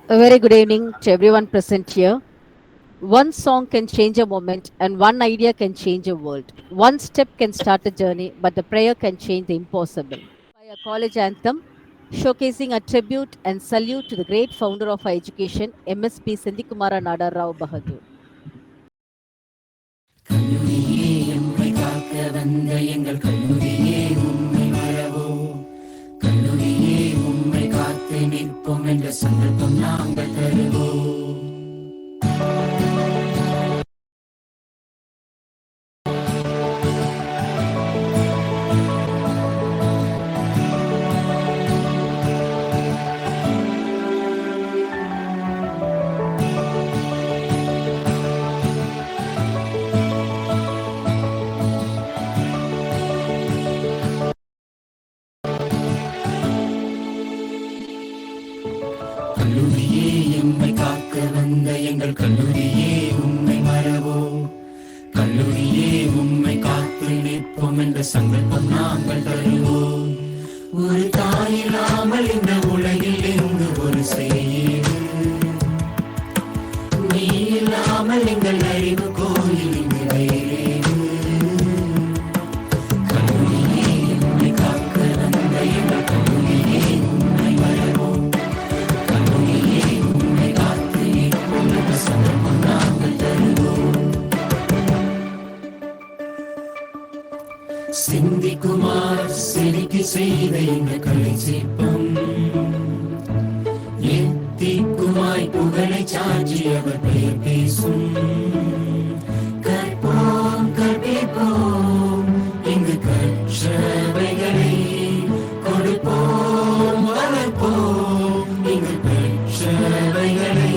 A very good evening to everyone present here. One song can change a moment, and one idea can change a world. One step can start a journey, but the prayer can change the impossible. By a college anthem, showcasing a tribute and salute to the great founder of our education, MSP Sindhikumara Nadar Rao Bahadur. கல்லூரியே எம்மை காக்க வந்த எங்கள் கல்லூரியே உம்மை மறவோம். கல்லூரியே உம்மை காத்து நிற்போம் என்ற சங்கல்பம் நாங்கள் தருவோம். கல்லூரியே எம்மை காக்க வந்த எங்கள் கல்லூரியே உம்மை மறவோம். கல்லூரியே உம்மை காத்து நிற்போம் என்ற சங்கல்பம் நாங்கள் தருவோம். ஒரு தாய் இல்லாமல் இந்த உலகில் இருந்து ஒரு செய்யும். நீ இல்லாமல் எங்கள் அறிவு கோயில் இங்கு வேறேது. கல்லூரியே எம்மை காக்க வந்த எங்கள் கல்லூரியே உம்மை மறவோம். கல்லூரியே உம்மை காத்து நிற்போம் என்ற சங்கல்பம் நாங்கள் தருவோம். சிந்திக்குமார் செதுக்கி செய்த இந்த கலை சிற்பம் எத்திக்குமாய் புகழை சாட்சி அவர் பெயர் பேசும். கற்போம் கற்பிப்போம் இங்கு கற்றவைகளை கொடுப்போம் வளர்ப்போம் இங்கு பெற்றவைகளை.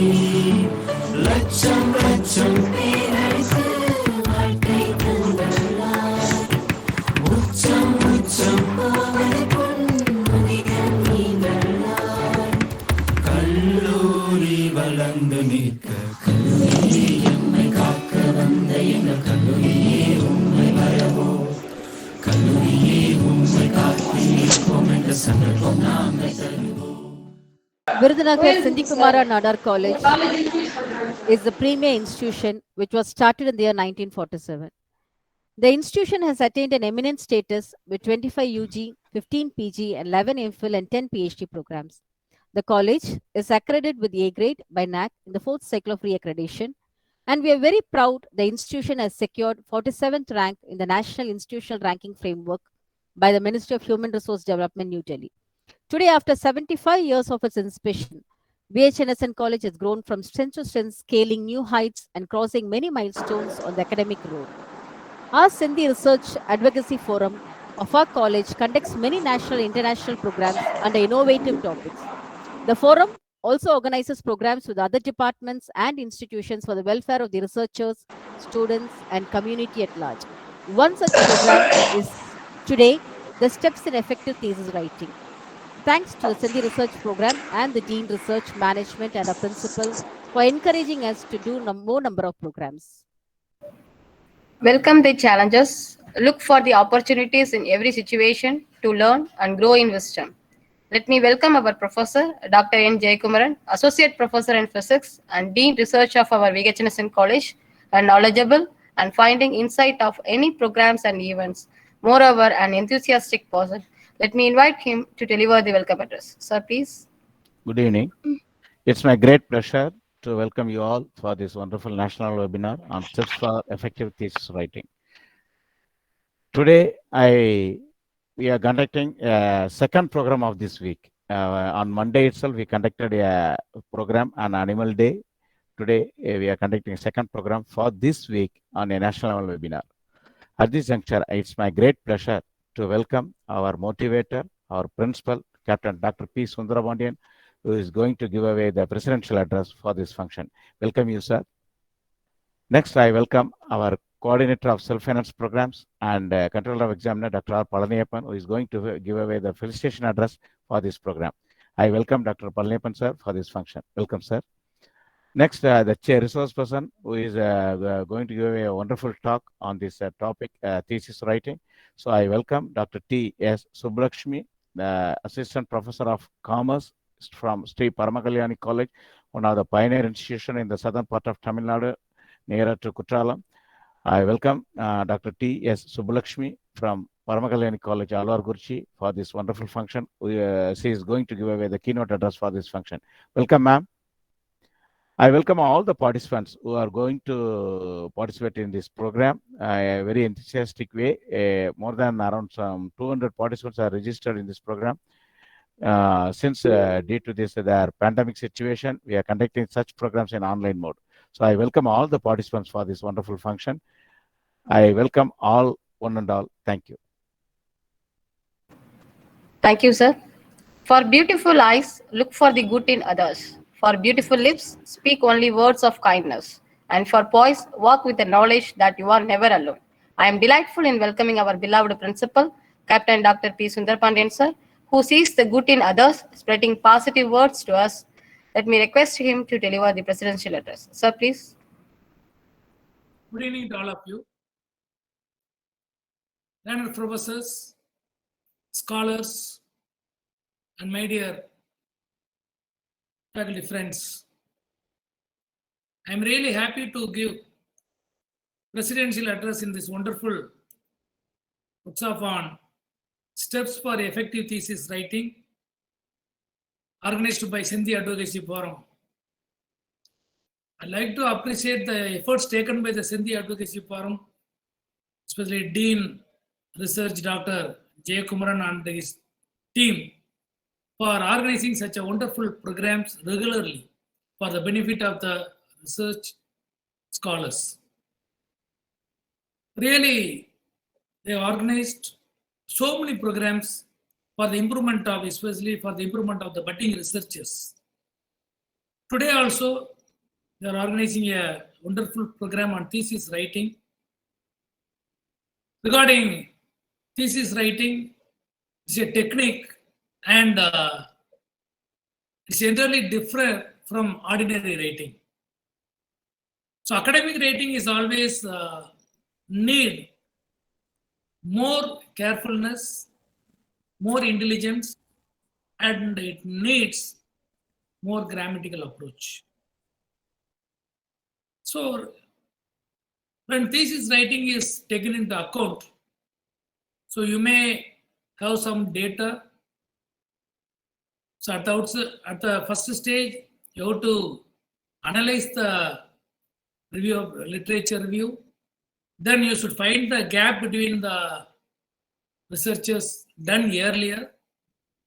லட்சம் லட்சம் பேரரசு வாழ்க்கை தந்தல்லார். உச்சம் உச்சம் போவது பொன்முதிகள் நீங்களார். கல்லூரி வளர்ந்து நிற்க கல்லூரியே எம்மை காக்க வந்த எங்கள் கல்லூரியே உம்மை மறவோம். கல்லூரியே உம்மை காத்து நிற்போம் என்ற சங்கல்பம் நாங்கள் தருவோம். Virudhunagar Sindhikumara Nadar College is the premier institution which was started in the year 1947. The institution has attained an eminent status with 25 UG, 15 PG, and 11 MPhil and 10 PhD programs. The college is accredited with A grade by NAC in the fourth cycle of re-accreditation, and we are very proud the institution has secured 47th rank in the National Institutional Ranking Framework by the Ministry of Human Resource Development, New Delhi. Today, after 75 years of its inception, VHNSN College has grown from strength to strength, scaling new heights and crossing many milestones on the academic road. Our Sindhi Research Advocacy Forum of our college conducts many national and international programs under innovative topics. The forum also organizes programs with other departments and institutions for the welfare of the researchers, students, and community at large. One such program is today the Steps in Effective Thesis Writing. Thanks to the Sindhi Research Program and the Dean Research Management and our principal for encouraging us to do more number of programs. Welcome the challenges. Look for the opportunities in every situation to learn and grow in wisdom. Let me welcome our professor, Dr. N. Jaykumaran, Associate Professor in Physics and Dean Research of our VHNSN College, and knowledgeable and finding insight of any programs and events. Moreover, an enthusiastic person. Let me invite him to deliver the welcome address. Sir, please. Good evening. It's my great pleasure to welcome you all for this wonderful national webinar on steps for effective thesis writing. Today, we are conducting a second program of this week. On Monday itself, we conducted a program on Animal Day. Today, we are conducting a second program for this week on a national webinar. At this juncture, it's my great pleasure to welcome our motivator, our principal, Captain Dr. P. Sundarabondian, who is going to give away the presidential address for this function. Welcome you, sir. Next, I welcome our coordinator of self-finance programs and controller of examiner, Dr. R. Palaniappan, who is going to give away the felicitation address for this program. I welcome Dr. Palaniappan, sir, for this function. Welcome, sir. Next, the chair resource person who is going to give away a wonderful talk on this topic, thesis writing. So I welcome Dr. T. S. Subbulakshmi, the Assistant Professor of Commerce from Sri Paramakalyani College, one of the pioneer institution in the southern part of Tamil Nadu, nearer to Kutralam. I welcome Dr. T.S. Subbulakshmi from Paramakalani College, Alvargurchi, for this wonderful function. She is going to give away the keynote address for this function. Welcome, ma'am. I welcome all the participants who are going to participate in this program a very enthusiastic way. More than around some 200 participants are registered in this program. Since due to this their pandemic situation, we are conducting such programs in online mode. So I welcome all the participants for this wonderful function. I welcome all, one and all. Thank you. Thank you, sir. For beautiful eyes, look for the good in others. For beautiful lips, speak only words of kindness. And for poise, walk with the knowledge that you are never alone. I am delightful in welcoming our beloved principal, Captain Dr. P. Sundarpandian, sir, who sees the good in others, spreading positive words to us. Let me request him to deliver the presidential address. Sir, please. Good evening to all of you. Learned professors, scholars, and my dear faculty friends. I am really happy to give presidential address in this wonderful workshop on steps for effective thesis writing organized by Sindhi Advocacy Forum. I'd like to appreciate the efforts taken by the Sindhi Advocacy Forum, especially Dean Research Dr. J. Kumaran and his team for organizing such a wonderful programs regularly for the benefit of the research scholars. Really, they organized so many programs for the improvement of, especially for the improvement of the budding researchers. Today also, they are organizing a wonderful program on thesis writing. Regarding thesis writing, it's a technique and it's entirely different from ordinary writing. So academic writing is always need more carefulness, more intelligence, and it needs more grammatical approach. So when thesis writing is taken into account, so you may have some data. So at the first stage, you have to analyze the review of literature review. Then you should find the gap between the researchers done earlier,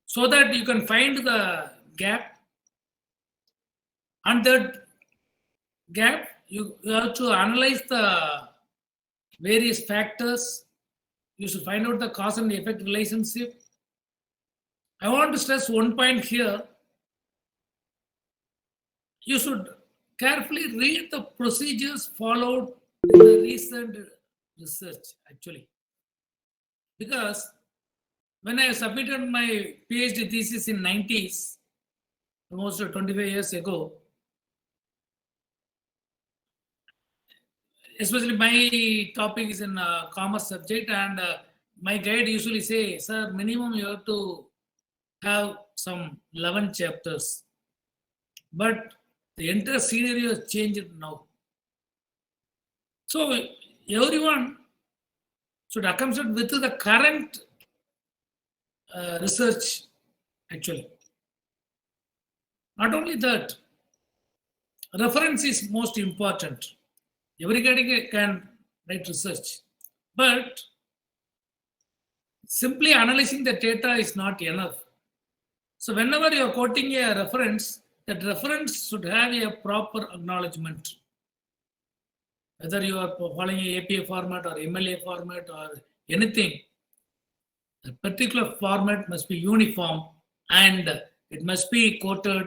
so that you can find the gap. And that gap, you have to analyze the various factors. You should find out the cause and effect relationship. I want to stress one point here. You should carefully read the procedures followed in the recent research, actually. Because when I submitted my PhD thesis in 90s, almost 25 years ago, especially my topic is in commerce subject, and my guide usually say, sir, minimum you have to have some 11 chapters. But the entire scenario has changed now. So everyone should accompany with the current research, actually. Not only that, reference is most important. Everybody can write research, but simply analyzing the data is not enough. So whenever you are quoting a reference, that reference should have a proper acknowledgement. Whether you are following a APA format or MLA format or anything, the particular format must be uniform and it must be quoted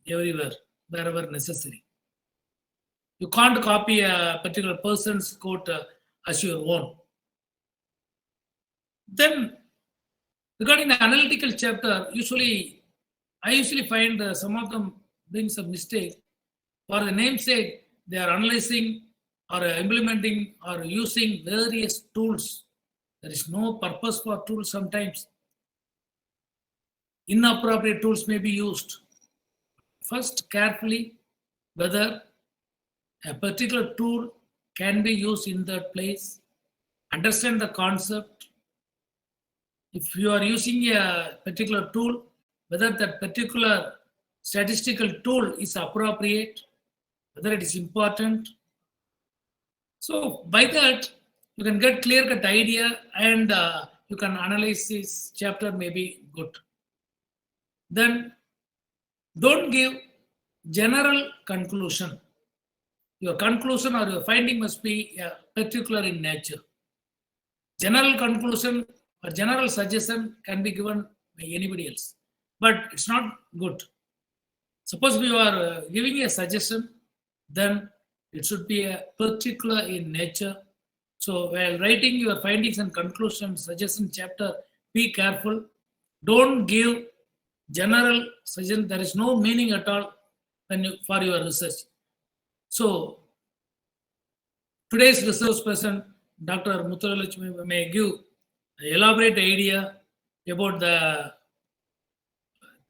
everywhere, wherever necessary. You can't copy a particular person's quote as your own. Then, regarding the analytical chapter, I usually find some of them bring some mistake. For the namesake, they are analyzing or implementing or using various tools. There is no purpose for tools sometimes. Inappropriate tools may be used. First, carefully whether a particular tool can be used in that place, understand the concept. If you are using a particular tool, whether that particular statistical tool is appropriate, whether it is important. So by that, you can get clear-cut idea and you can analyze this chapter maybe good. Then don't give general conclusion. Your conclusion or your finding must be particular in nature. General conclusion or general suggestion can be given by anybody else, but it's not good. Suppose we are giving a suggestion, then it should be a particular in nature. So while writing your findings and conclusions, suggestion chapter, be careful. Don't give general suggestion. There is no meaning at all for your research. So today's research person, Dr. Muthuralakshmi, may give an elaborate idea about the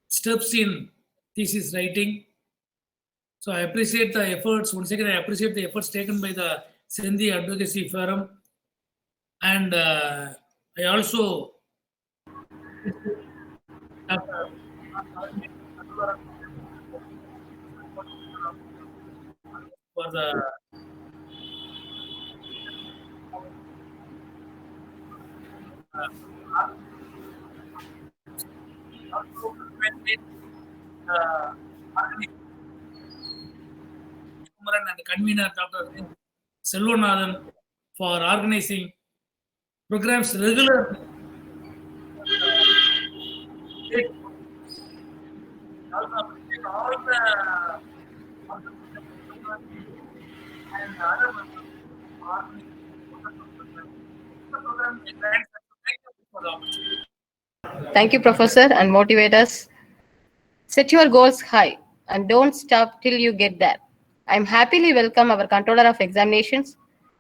steps in thesis writing. So I appreciate the efforts. Once again, I appreciate the efforts taken by the Sindhi Advocacy Forum. And I also for the and the convener Dr. Selvanathan for organizing programs regularly. Also appreciate all the and other members for organizing for the opportunity. Thank you, Professor, and motivate us. Set your goals high and don't stop till you get there. I'm happily welcome our Controller of Examinations,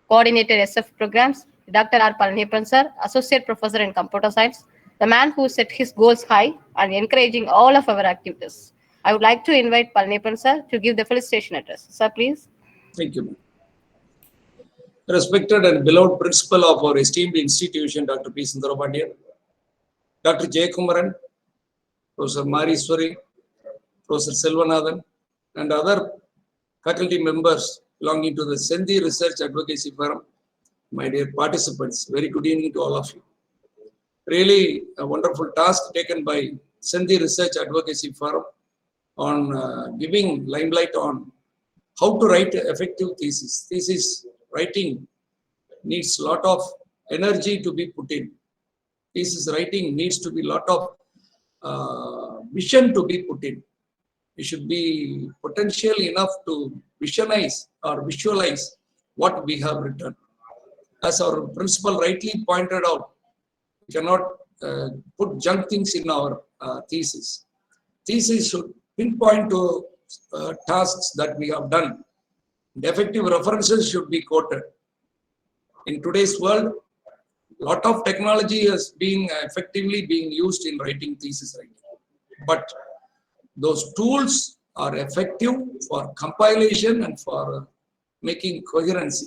Coordinator SF Programs, Dr. R. Palaniappan Sir, Associate Professor in Computer Science, the man who set his goals high and encouraging all of our activities. I would like to invite Palaniappan Sir to give the felicitation address. Sir, please. Thank you. Respected and beloved principal of our esteemed institution, Dr. P. Sundarabandyan, Dr. Jaykumaran, Professor Mariswari, Professor Selvanathan, and other faculty members belonging to the Sindhi Research Advocacy Forum, my dear participants, very good evening to all of you. Really a wonderful task taken by Sindhi Research Advocacy Forum on giving limelight on how to write effective thesis. Thesis writing needs a lot of energy to be put in. Thesis writing needs to be a lot of vision to be put in. We should be potential enough to visualize what we have written. As our principal rightly pointed out, we cannot put junk things in our thesis. Thesis should pinpoint to tasks that we have done. The effective references should be quoted. In today's world, a lot of technology is effectively being used in writing thesis writing. But those tools are effective for compilation and for making coherency.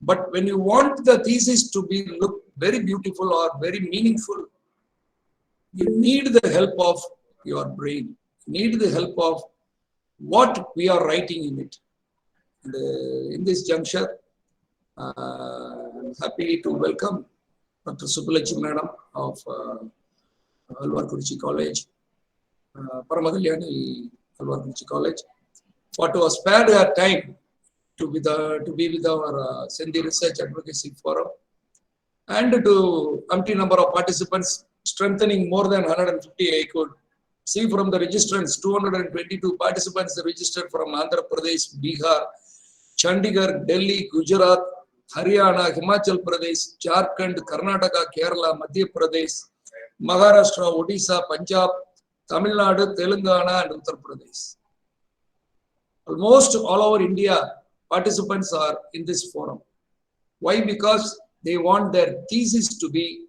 But when you want the thesis to look very beautiful or very meaningful, you need the help of your brain. You need the help of what we are writing in it. And, in this juncture, I'm happy to welcome Dr. Subbulakshmi Madam of Alvarkuruchi College, Paramakalyan Alvarkuruchi College, for to spare her time to be with our Sindhi Research Advocacy Forum, and to empty number of participants, strengthening more than 150. I could see from the registrants, 222 participants registered from Andhra Pradesh, Bihar, Chandigarh, Delhi, Gujarat, Haryana, Himachal Pradesh, Jharkhand, Karnataka, Kerala, Madhya Pradesh, Maharashtra, Odisha, Punjab, Tamil Nadu, Telangana, and Uttar Pradesh. Almost all over India, participants are in this forum. Why? Because they want their thesis to be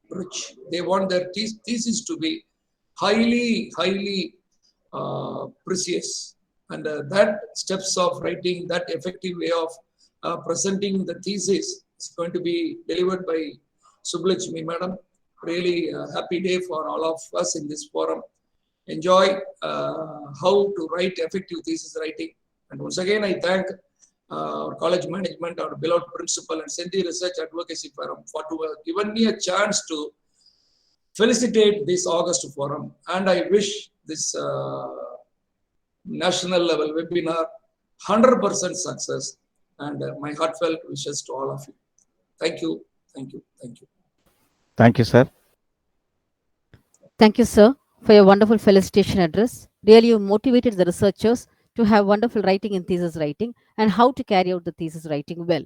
rich. They want their thesis to be highly precious. And that steps of writing, that effective way of presenting the thesis is going to be delivered by Subbulakshmi Madam. Really a happy day for all of us in this forum. Enjoy how to write effective thesis writing. And once again, I thank our college management, our beloved principal, and Sindhi Research Advocacy Forum for to have given me a chance to felicitate this August forum. And I wish this national level webinar 100% success. And my heartfelt wishes to all of you. Thank you. Thank you. Thank you. Thank you, sir. Thank you, sir, for your wonderful felicitation address. Really, you motivated the researchers to have wonderful writing in thesis writing and how to carry out the thesis writing well.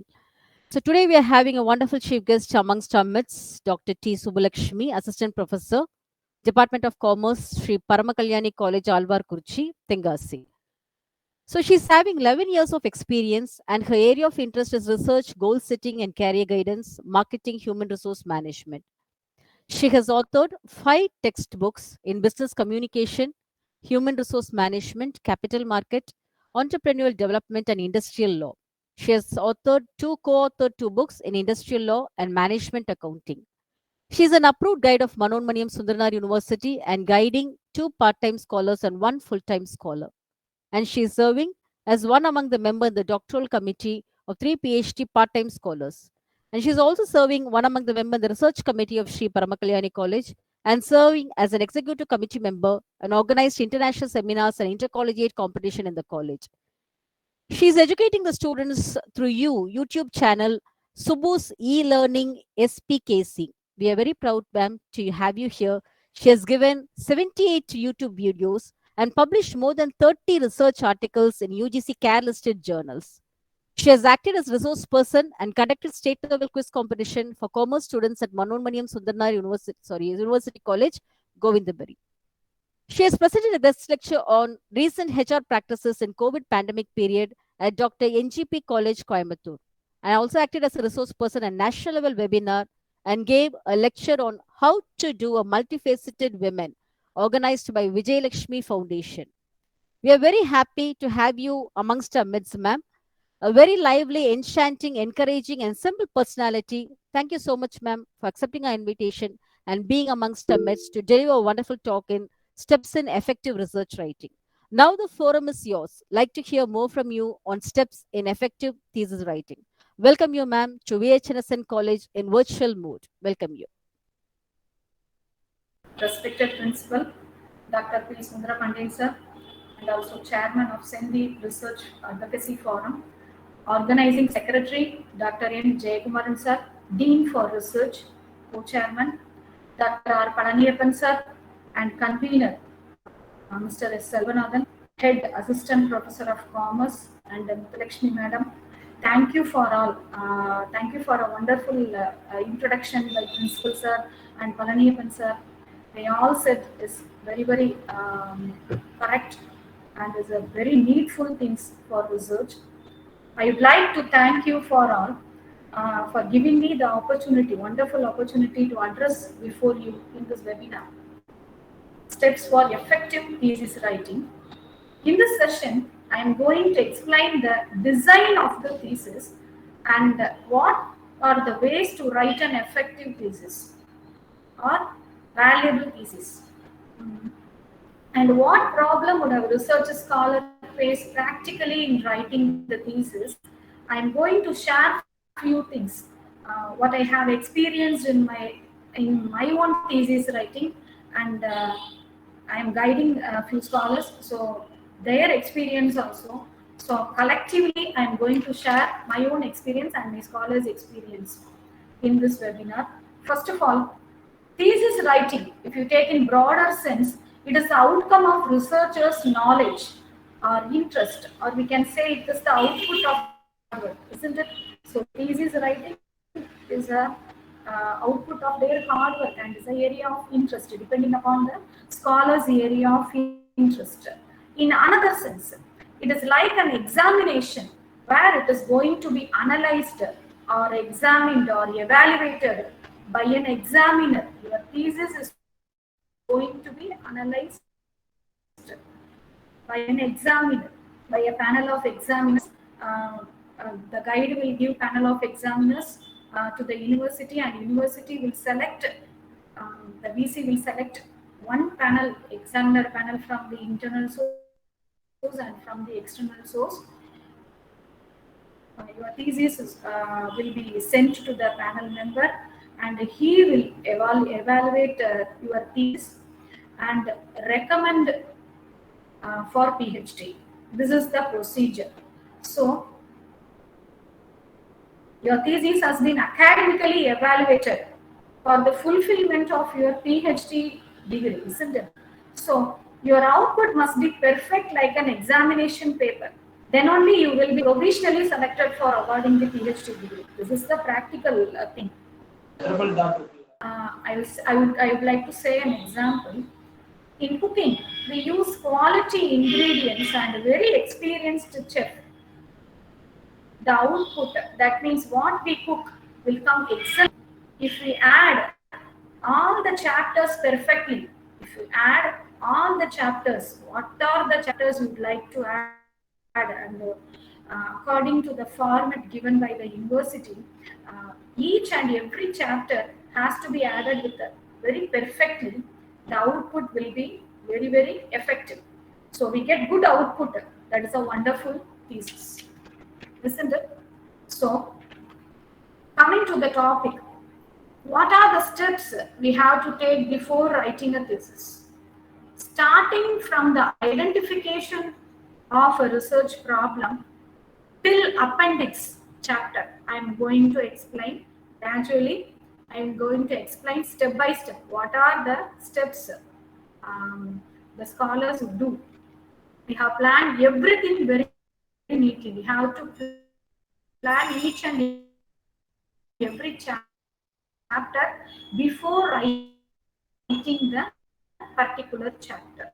So today we are having a wonderful chief guest amongst our midst, Dr. T. Subbulakshmi, Assistant Professor, Department of Commerce, Sri Paramakalyani College, Alvar Kurchi, Tengasi. So she's having 11 years of experience and her area of interest is research, goal setting and career guidance, marketing, human resource management. She has authored 5 textbooks in business communication, human resource management, capital market, entrepreneurial development and industrial law. She has co-authored 2 books in industrial law and management accounting. She is an approved guide of Manonmaniam Sundaranaar University and guiding 2 part-time scholars and 1 full-time scholar. And she is serving as one among the members in the doctoral committee of 3 PhD part-time scholars. And she is also serving one among the members in the research committee of Sri Paramakalyani College and serving as an executive committee member and organized international seminars and intercollegiate competition in the college. She is educating the students through YouTube channel Subbu's e-learning SPKC. We are very proud, ma'am, to have you here. She has given 78 YouTube videos and published more than 30 research articles in UGC CARE-listed journals. She has acted as resource person and conducted state-level quiz competition for commerce students at Manonmaniam Sundaranaar University College, Govindabari. She has presented a guest lecture on recent HR practices in COVID pandemic period at Dr. NGP College, Coimbatore. And also acted as a resource person at national level webinar and gave a lecture on how to do a multifaceted women organized by Vijay Lakshmi Foundation. We are very happy to have you amongst our midst, ma'am. A very lively, enchanting, encouraging, and simple personality. Thank you so much, ma'am, for accepting our invitation and being amongst our midst to deliver a wonderful talk in steps in effective research writing. Now the forum is yours. Like to hear more from you on steps in effective thesis writing. Welcome you, ma'am, to VHNSN College in virtual mode. Welcome you. Respected Principal, Dr. P. Sundarapandyan sir, and also Chairman of Sindhi Research Advocacy Forum, Organizing Secretary, Dr. N. Jaykumaran sir, Dean for Research, Co-Chairman, Dr. R. Palaniyappan sir, and Convener, Mr. S. Selvanathan, Head Assistant Professor of Commerce, and Muthulakshmi Madam. Thank you for all. Thank you for a wonderful introduction by Principal sir and Palaniyappan sir. They all said is very, very correct and is a very needful things for research. I would like to thank you for all for giving me the opportunity, wonderful opportunity to address before you in this webinar. Steps for effective thesis writing. In this session, I am going to explain the design of the thesis and what are the ways to write an effective thesis or valuable thesis. And what problem would a research scholar face practically in writing the thesis? I am going to share a few things, what I have experienced in my own thesis writing, and I am guiding a few scholars, so their experience also. So collectively, I am going to share my own experience and my scholars' experience in this webinar. First of all, thesis writing, if you take in broader sense, it is the outcome of researchers' knowledge or interest, or we can say it is the output of hard work, isn't it? So thesis writing is a output of their hard work and is an area of interest, depending upon the scholar's area of interest. In another sense, it is like an examination where it is going to be analyzed or examined or evaluated by an examiner. Your thesis is going to be analyzed by an examiner. by a panel of examiners. The guide will give panel of examiners to the university, and university will select, the VC will select one panel, examiner panel from the internal source and from the external source. Your thesis will be sent to the panel member, and he will evaluate your thesis and recommend for PhD. This is the procedure. So, your thesis has been academically evaluated for the fulfillment of your PhD degree, isn't it? So, your output must be perfect like an examination paper. Then only you will be provisionally selected for awarding the PhD degree. This is the practical thing. I would like to say an example. In cooking, we use quality ingredients and a very experienced chef. The output, that means what we cook, will come excellent if we add all the chapters perfectly. If you add all the chapters, what are the chapters you would like to add, and according to the format given by the university, each and every chapter has to be added with very perfectly. The output will be very, very effective. So we get good output. That is a wonderful thesis, isn't it? So, coming to the topic, what are the steps we have to take before writing a thesis? Starting from the identification of a research problem till appendix chapter, I am going to explain gradually. I am going to explain step by step what are the steps the scholars do. We have planned everything very neatly. We have to plan each and every chapter before writing the particular chapter.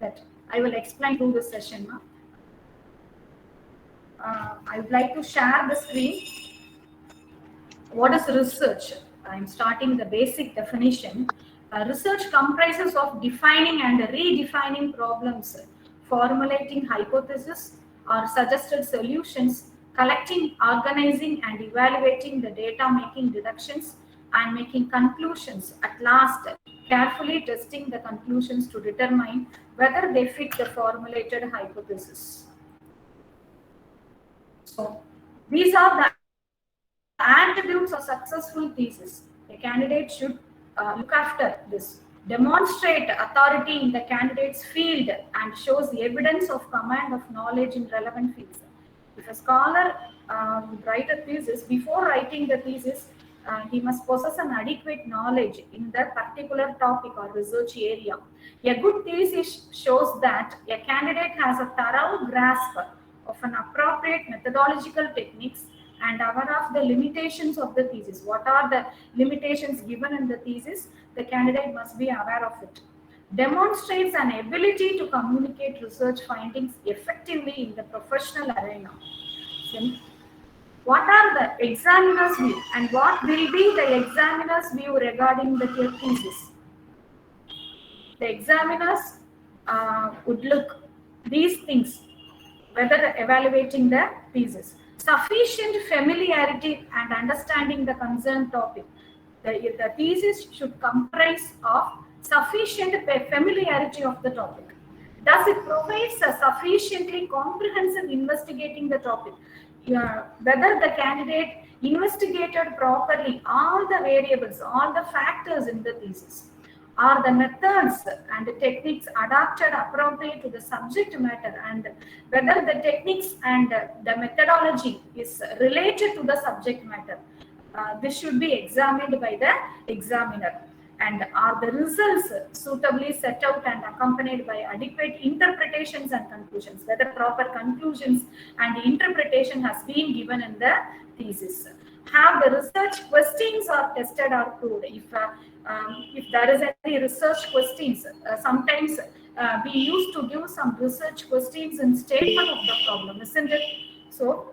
That I will explain through this session now. I would like to share the screen. What is research? I am starting the basic definition. Research comprises of defining and redefining problems, formulating hypotheses or suggested solutions, collecting, organizing, and evaluating the data, making deductions, and making conclusions. At last, carefully testing the conclusions to determine whether they fit the formulated hypothesis. So, these are the attributes of successful thesis. A candidate should look after this. Demonstrate authority in the candidate's field and shows the evidence of command of knowledge in relevant fields. If a scholar would write a thesis, before writing the thesis, he must possess an adequate knowledge in the particular topic or research area. A good thesis shows that a candidate has a thorough grasp of an appropriate methodological techniques and aware of the limitations of the thesis. What are the limitations given in the thesis? The candidate must be aware of it. Demonstrates an ability to communicate research findings effectively in the professional arena. What are the examiner's view and what will be the examiner's view regarding the thesis? The examiners would look these things, whether evaluating the thesis. Sufficient familiarity and understanding the concerned topic. The thesis should comprise of sufficient familiarity of the topic. Thus, it provides a sufficiently comprehensive investigating the topic. Whether the candidate investigated properly all the variables, all the factors in the thesis. Are the methods and the techniques adapted appropriate to the subject matter, and whether the techniques and the methodology is related to the subject matter. This should be examined by the examiner. And are the results suitably set out and accompanied by adequate interpretations and conclusions, whether proper conclusions and interpretation has been given in the thesis. Have the research questions are tested or proved. If there is any research questions, sometimes we used to give some research questions in statement of the problem, isn't it? So,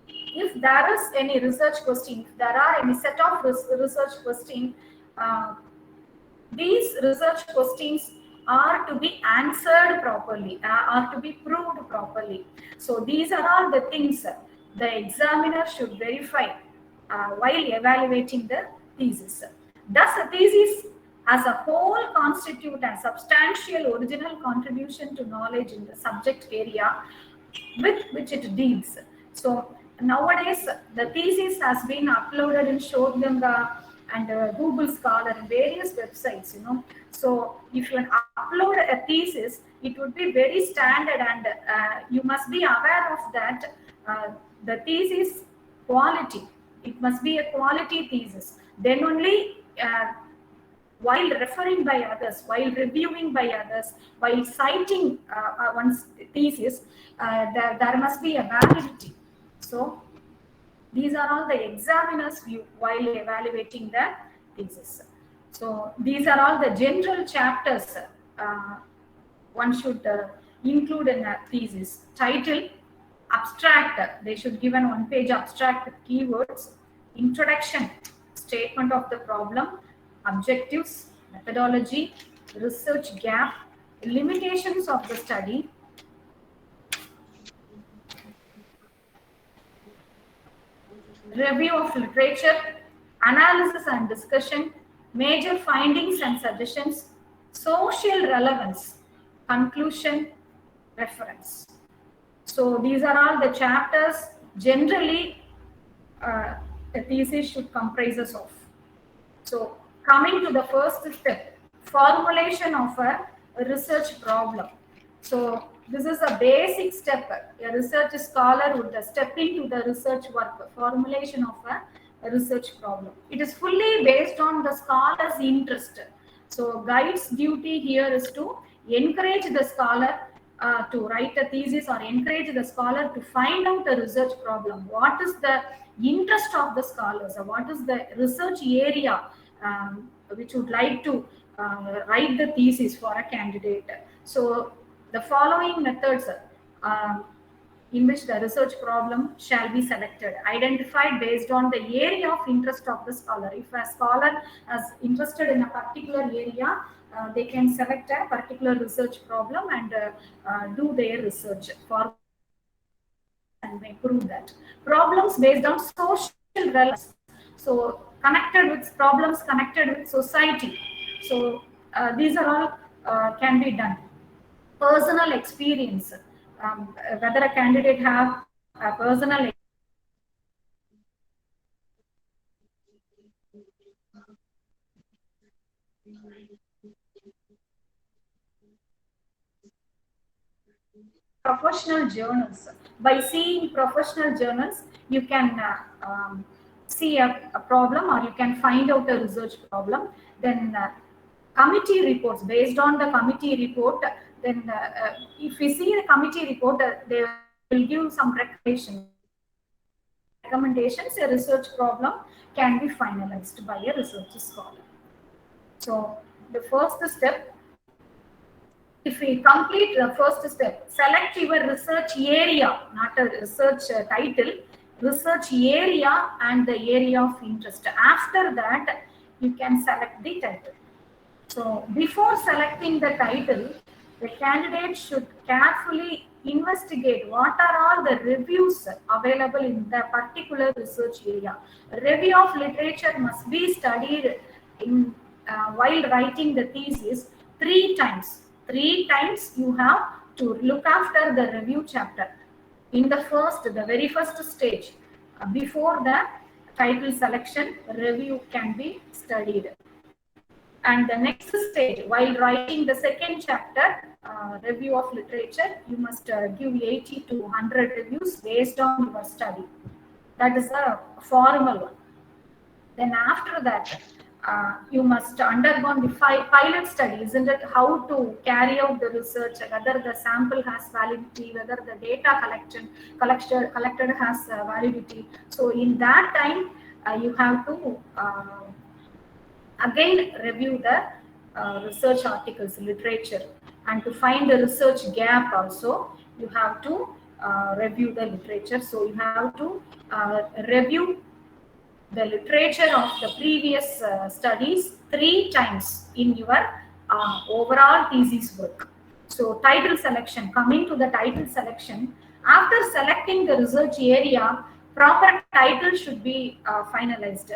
if there is any research question, if there are any set of research questions, these research questions are to be answered properly, are to be proved properly. So these are all the things the examiner should verify while evaluating the thesis. Thus, a thesis as a whole constitute a substantial original contribution to knowledge in the subject area with which it deals. So nowadays, the thesis has been uploaded in Shodhganga and Google Scholar and various websites, you know. So if you upload a thesis, it would be very standard, and you must be aware of that. The thesis quality, it must be a quality thesis. Then only while referring by others, while reviewing by others, while citing one's thesis, there must be a validity. So these are all the examiner's view while evaluating the thesis. So these are all the general chapters one should include in a thesis. Title, abstract, they should give an one-page abstract with keywords. Introduction, statement of the problem, objectives, methodology, research gap, limitations of the study, review of literature, analysis and discussion, major findings and suggestions, social relevance, conclusion, reference. So these are all the chapters generally a thesis should comprises of. So coming to the first step, formulation of a research problem. So this is a basic step. A research scholar would step into the research work, formulation of a research problem. It is fully based on the scholar's interest. So guide's duty here is to encourage the scholar to write a thesis, or encourage the scholar to find out a research problem. What is the interest of the scholars, or what is the research area which would like to write the thesis for a candidate. So the following methods in which the research problem shall be selected, identified based on the area of interest of the scholar. If a scholar is interested in a particular area, they can select a particular research problem and do their research for and may prove that. Problems based on social relevance. So connected with problems connected with society. So these are all can be done. Personal experience, whether a candidate have a personal professional journals. By seeing professional journals, you can see a problem, or you can find out a research problem. Then committee reports, based on the committee report, then if we see the committee report, they will give some recommendations. A research problem can be finalized by a research scholar. So the first step, if we complete the first step, select your research area, not a research title, research area and the area of interest. After that, you can select the title. So before selecting the title, the candidate should carefully investigate what are all the reviews available in the particular research area. Review of literature must be studied in while writing the thesis 3 times. 3 times you have to look after the review chapter. In the very first stage, before the title selection, review can be studied. And the next stage, while writing the second chapter, review of literature, you must give 80 to 100 reviews based on your study. That is a formal one. Then after that, you must undergo the pilot study, isn't it? How to carry out the research, whether the sample has validity, whether the data collected has validity. So in that time, you have to again review the research articles, literature, and to find the research gap also, you have to review the literature. So you have to review the literature of the previous studies 3 times in your overall thesis work. So title selection, coming to the title selection, after selecting the research area, proper title should be finalized.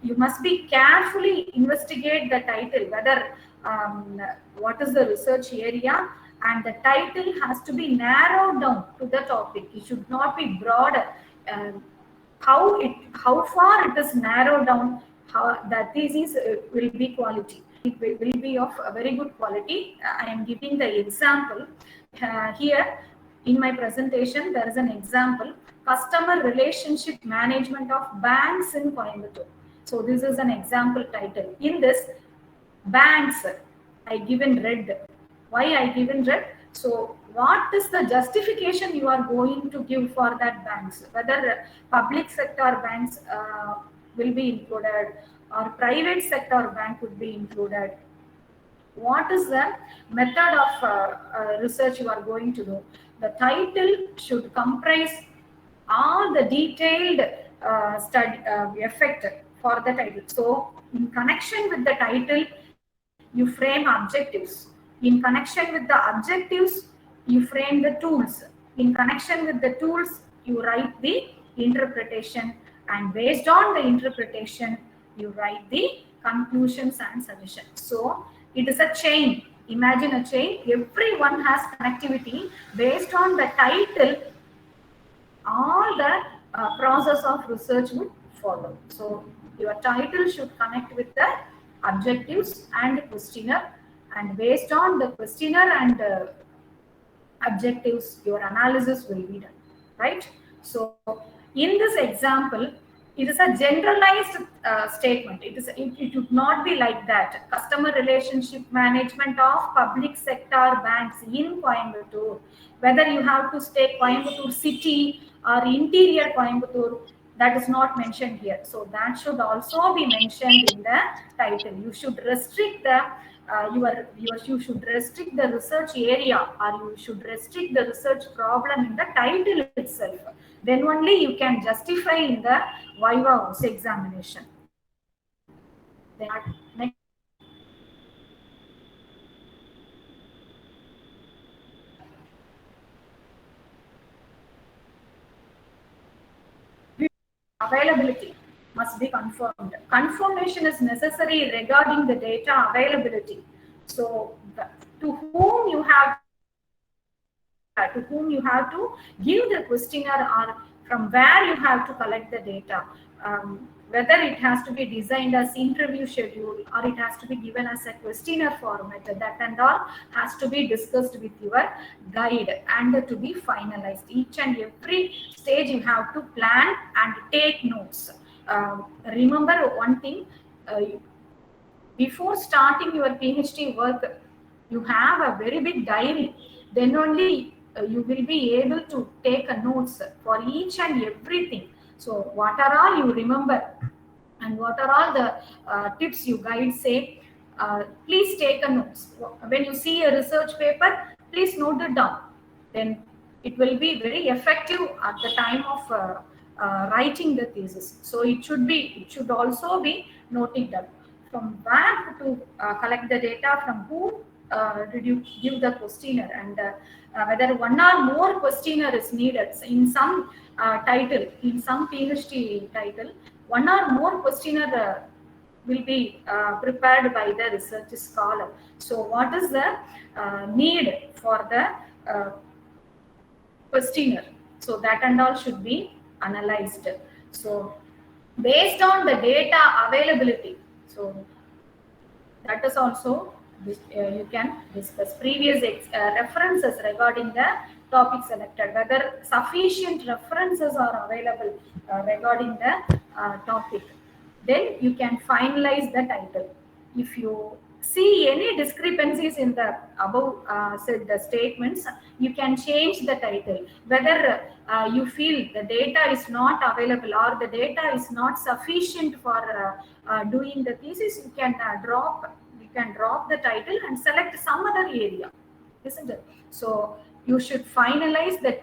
You must be carefully investigate the title, whether what is the research area, and the title has to be narrowed down to the topic. It should not be broad. How far it is narrowed down, how the thesis will be quality. It will be of a very good quality. I am giving the example here in my presentation. There is an example: customer relationship management of banks in Coimbatore. So this is an example title. In this, banks I given red. Why I given red? So what is the justification you are going to give for that banks? Whether public sector banks will be included or private sector bank would be included. What is the method of research you are going to do? The title should comprise all the detailed study effect for the title. So in connection with the title, you frame objectives. In connection with the objectives, you frame the tools. In connection with the tools, you write the interpretation, and based on the interpretation, you write the conclusions and suggestions. So it is a chain. Imagine a chain. Everyone has connectivity. Based on the title, all the process of research would follow. So your title should connect with the objectives and questionnaire, and based on the questionnaire and objectives, your analysis will be done, right? So in this example, it is a generalized statement. It would not be like that. Customer relationship management of public sector banks in Coimbatore. Whether you have to stay Coimbatore city or interior Coimbatore, that is not mentioned here. So that should also be mentioned in the title. You should restrict the you should restrict the research area, or you should restrict the research problem in the title itself. Then only you can justify in the Viva examination. Then next. Availability must be confirmed. Confirmation is necessary regarding the data availability. So to whom you have to give the questionnaire, or from where you have to collect the data. Whether it has to be designed as interview schedule, or it has to be given as a questionnaire format, that and all has to be discussed with your guide and to be finalized. Each and every stage you have to plan and take notes. Remember one thing, before starting your PhD work, you have a very big diary. Then only you will be able to take a notes for each and everything. So what are all you remember, and what are all the tips you guide say, please take a notes. When you see a research paper, please note it down. Then it will be very effective at the time of writing the thesis. So it should also be noted down. From where to collect the data, from who did you give the questionnaire, and whether one or more questionnaire is needed. In some title, in some PhD title, one or more questionnaire will be prepared by the research scholar. So what is the need for the questionnaire? So that and all should be analyzed. So based on the data availability, so that is also you can discuss previous references regarding the topic selected, whether sufficient references are available regarding the topic. Then you can finalize the title. If you see any discrepancies in the above said the statements, you can change the title. Whether you feel the data is not available or the data is not sufficient for doing the thesis, you can drop the title and select some other area, isn't it? So you should finalize the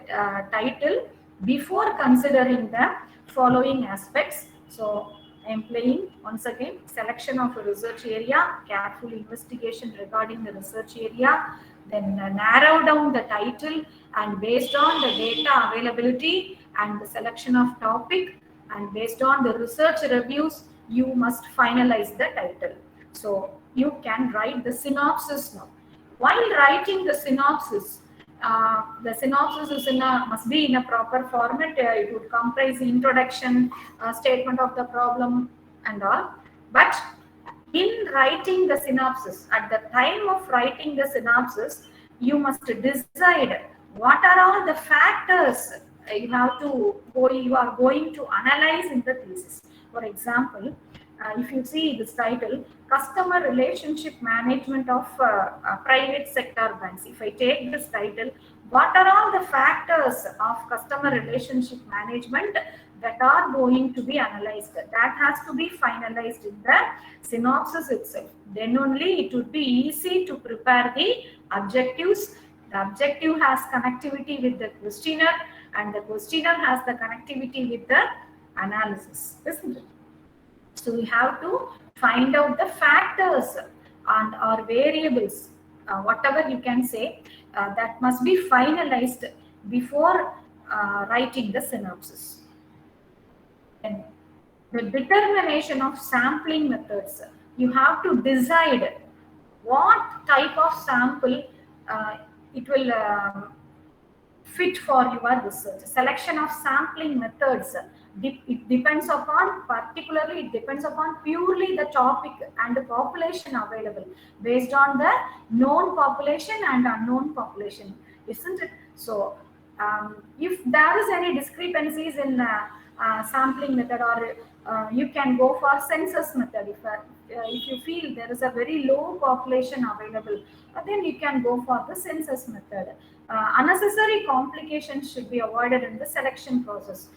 title before considering the following aspects. So I am playing once again selection of a research area, careful investigation regarding the research area, then narrow down the title, and based on the data availability and the selection of topic, and based on the research reviews, you must finalize the title. So you can write the synopsis now. While writing the synopsis is must be in a proper format. It would comprise introduction, statement of the problem, and all. But in writing the synopsis, at the time of writing the synopsis, you must decide what are all the factors you are going to analyze in the thesis. For example, if you see this title, customer relationship management of private sector banks. If I take this title, what are all the factors of customer relationship management that are going to be analyzed? That has to be finalized in the synopsis itself. Then only it would be easy to prepare the objectives. The objective has connectivity with the questionnaire, and the questionnaire has the connectivity with the analysis, isn't it? So we have to find out the factors and or variables, whatever you can say, that must be finalized before writing the synopsis. And the determination of sampling methods. You have to decide what type of sample it will fit for your research. Selection of sampling methods, it depends upon, particularly it depends upon purely the topic and the population available, based on the known population and unknown population, isn't it? So if there is any discrepancies in sampling method, or you can go for census method. If you feel there is a very low population available, then you can go for the census method. Unnecessary complications should be avoided in the selection process.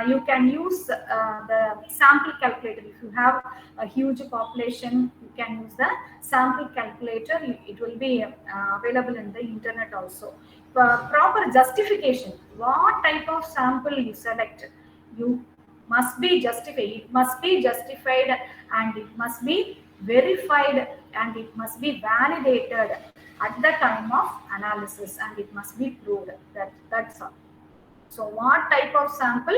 You can use the sample calculator. If you have a huge population, you can use the sample calculator. It will be available in the internet also. Proper justification. What type of sample you select, you must be justified. It must be justified, and it must be verified, and it must be validated at the time of analysis, and it must be proved. That's all. So what type of sample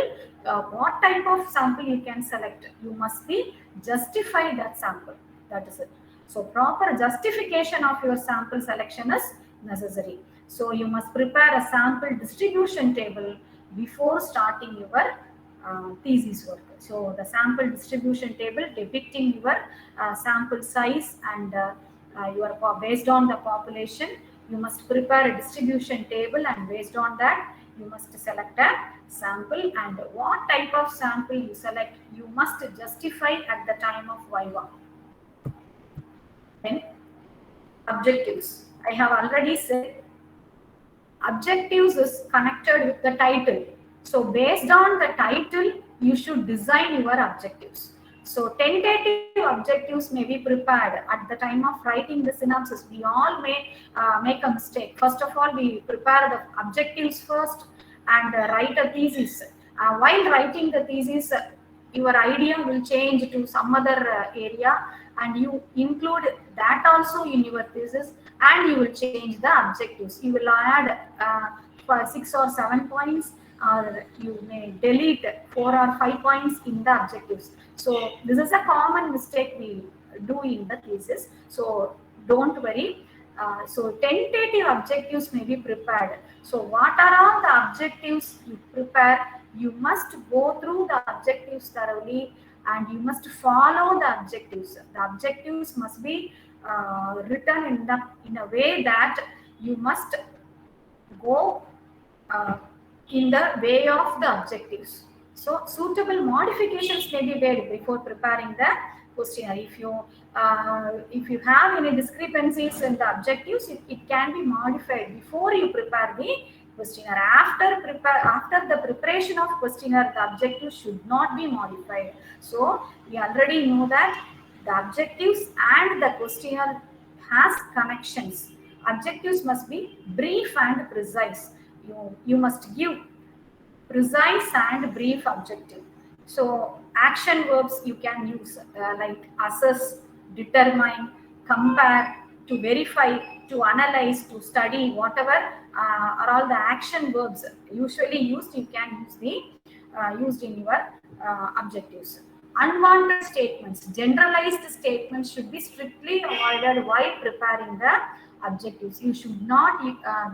you can select, you must be justify that sample. That is it. So proper justification of your sample selection is necessary. So you must prepare a sample distribution table before starting your thesis work. So the sample distribution table depicting your sample size and based on the population, you must prepare a distribution table, and based on that you must select a sample, and what type of sample you select, you must justify at the time of Viva. Then objectives. I have already said objectives is connected with the title. So based on the title, you should design your objectives. So tentative objectives may be prepared at the time of writing the synopsis. We all may make a mistake. First of all, we prepare the objectives first and write a thesis. While writing the thesis, your idea will change to some other area, and you include that also in your thesis, and you will change the objectives. You will add 6 or 7 points, or you may delete 4 or 5 points in the objectives. So this is a common mistake we do in the thesis. So don't worry. So tentative objectives may be prepared. So what are all the objectives you prepare? You must go through the objectives thoroughly, and you must follow the objectives. The objectives must be written in a way that you must go in the way of the objectives. So suitable modifications may be made before preparing the questionnaire. If you have any discrepancies in the objectives, it can be modified before you prepare the questionnaire. After the preparation of questionnaire, the objectives should not be modified. So we already know that the objectives and the questionnaire has connections. Objectives must be brief and precise. You must give precise and brief objective. So action verbs you can use like assess, determine, compare, to verify, to analyze, to study, whatever are all the action verbs usually used. You can use the used in your objectives. Unwanted statements, generalized statements should be strictly avoided while preparing the objectives. You should not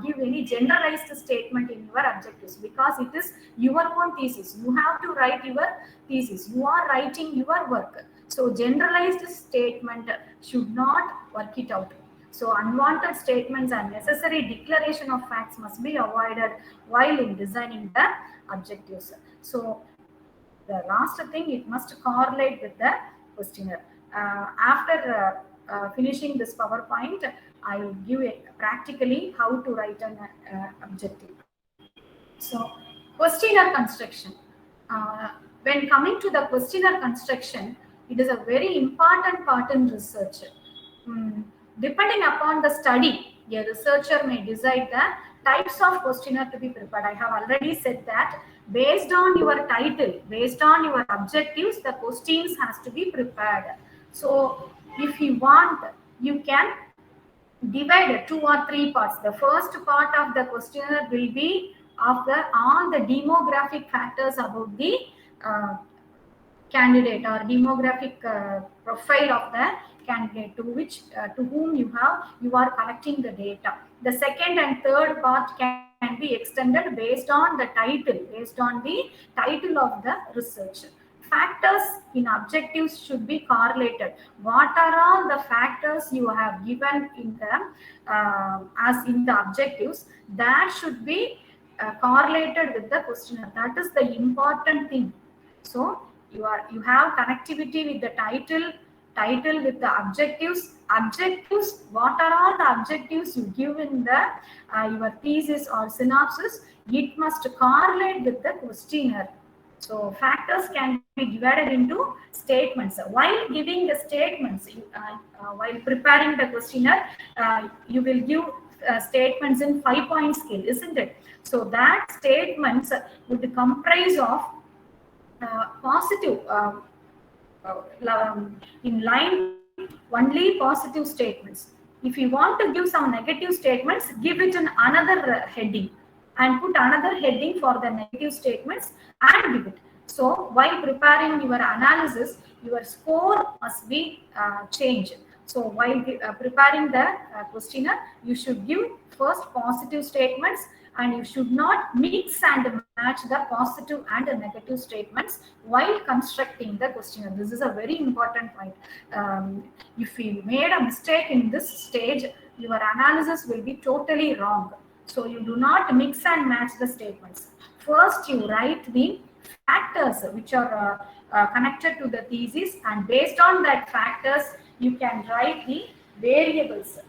give any generalized statement in your objectives, because it is your own thesis. You have to write your thesis. You are writing your work. So generalized statement should not work it out. So unwanted statements and necessary declaration of facts must be avoided while in designing the objectives. So the last thing, it must correlate with the questionnaire. After finishing this PowerPoint, I will give it practically how to write an objective. So questionnaire construction. When coming to the questionnaire construction, it is a very important part in research. Depending upon the study, a researcher may decide the types of questionnaire to be prepared. I have already said that based on your title, based on your objectives, the questions has to be prepared. So if you want, you can divide 2 or 3 parts. The first part of the questionnaire will be of all the demographic factors about the candidate, or demographic profile of the candidate to whom you are collecting the data. The second and third part can be extended based on the title, based on the title of the research. Factors in objectives should be correlated. What are all the factors you have given in the as in the objectives, that should be correlated with the questionnaire. That is the important thing. So you have connectivity with the title with the objectives. What are all the objectives you give in the your thesis or synopsis? It must correlate with the questionnaire. So factors can be divided into statements. While giving the statements, while preparing the questionnaire, you will give statements in 5-point scale, isn't it? So that statements would comprise of positive, in line only positive statements. If you want to give some negative statements, give it in another heading, and put another heading for the negative statements and give it. So while preparing your analysis, your score must be changed. So while preparing the questionnaire, you should give first positive statements, and you should not mix and match the positive and the negative statements while constructing the questionnaire. This is a very important point. If you made a mistake in this stage, your analysis will be totally wrong. So you do not mix and match the statements. First, you write the factors which are connected to the thesis, and based on that factors, you can write the variables.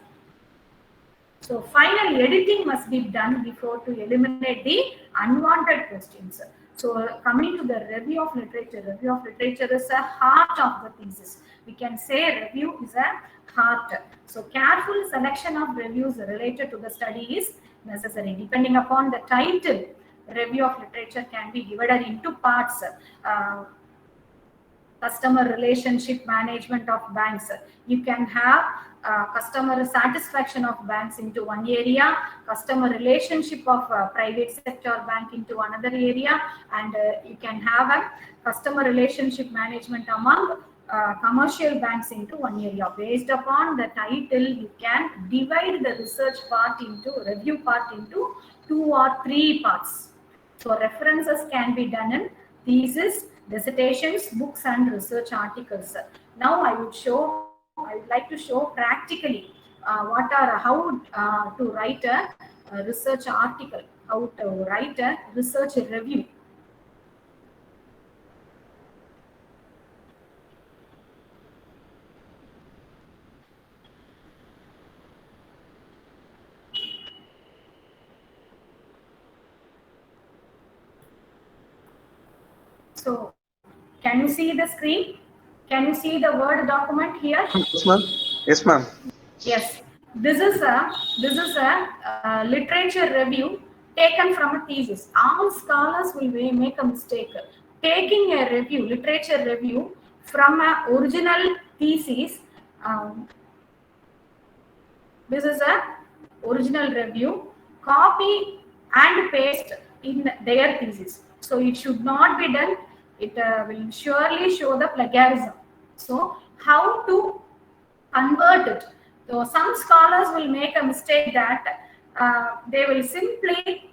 So finally, editing must be done before to eliminate the unwanted questions. So coming to the review of literature. Review of literature is a heart of the thesis. We can say review is a heart. So careful selection of reviews related to the study is necessary. Depending upon the title, review of literature can be divided into parts. Customer relationship management of banks. You can have customer satisfaction of banks into one area, customer relationship of private sector bank into another area, and you can have a customer relationship management among commercial banks into one area. Based upon the title, you can divide the research part into, review part into 2 or 3 parts. So references can be done in thesis, dissertations, books, and research articles. Now I would like to show practically how to write a research article, how to write a research review. So can you see the screen? Can you see the Word document here? Yes, ma'am. Yes, ma'am. Yes. This is a literature review taken from a thesis. All scholars will make a mistake. taking a review, literature review from an original thesis. This is a original review, copy and paste in their thesis. So it should not be done. It will surely show the plagiarism. So how to convert it? So some scholars will make a mistake that they will simply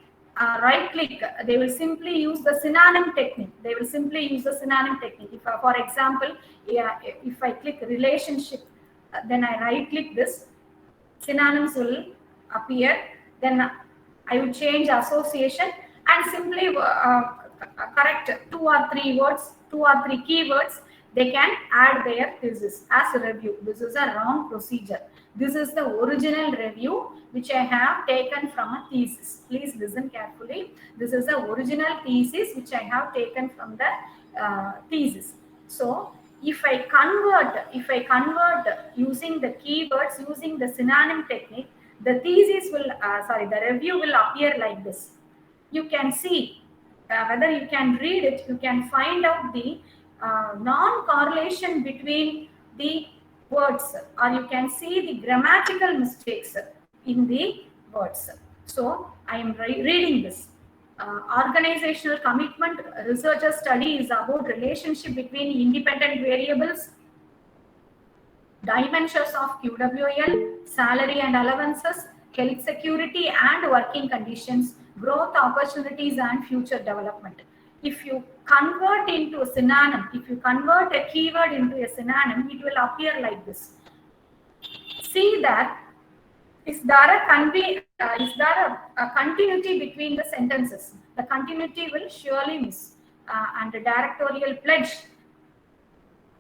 right click. They will simply use the synonym technique. They will simply use the synonym technique. If, for example, if I click relationship, then I right click this, synonyms will appear. Then I will change association and simply correct 2 or 3 words, 2 or 3 keywords. They can add their thesis as a review. This is a wrong procedure. This is the original review which I have taken from a thesis. Please listen carefully. This is the original thesis which I have taken from the thesis. So if I convert using the keywords, using the synonym technique, the thesis will, the review will appear like this. You can see whether you can read it, you can find out the non-correlation between the words, or you can see the grammatical mistakes in the words. So I am reading this. Organizational commitment researcher study is about relationship between independent variables, dimensions of QWL, salary and allowances, health security and working conditions, growth opportunities and future development. If you convert into a synonym, if you convert a keyword into a synonym, it will appear like this. See that, is there a continuity between the sentences? The continuity will surely miss. And the directorial pledge,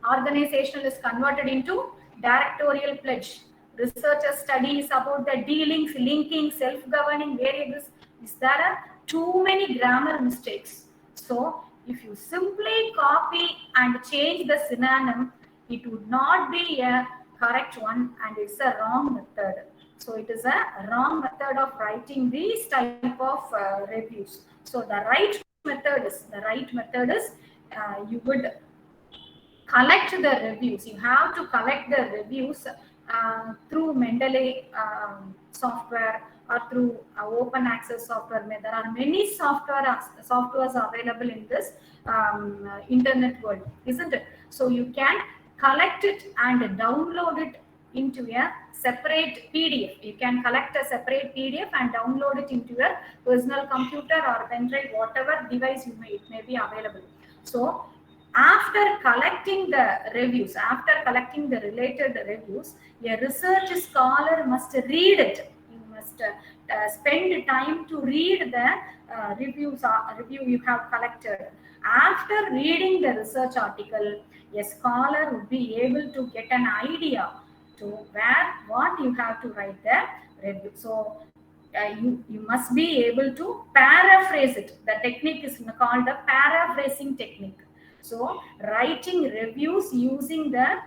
organizational is converted into directorial pledge. Researcher studies about the dealings, linking, self-governing variables. Is there too many grammar mistakes? So if you simply copy and change the synonym, it would not be a correct one and it's a wrong method. So it is a wrong method of writing these type of reviews. So the right method is you would collect the reviews. You have to collect the reviews through Mendeley software or through open access software. There are many softwares available in this internet world, isn't it? So you can collect it and download it into a separate PDF. You can collect a separate PDF and download it into your personal computer or pen drive, whatever device it may be available. So after collecting the reviews, after collecting the related reviews, a research scholar must read it. You must spend time to read the review you have collected. After reading the research article, a scholar would be able to get an idea to what you have to write the review. So you must be able to paraphrase it. The technique is called the paraphrasing technique. So writing reviews using the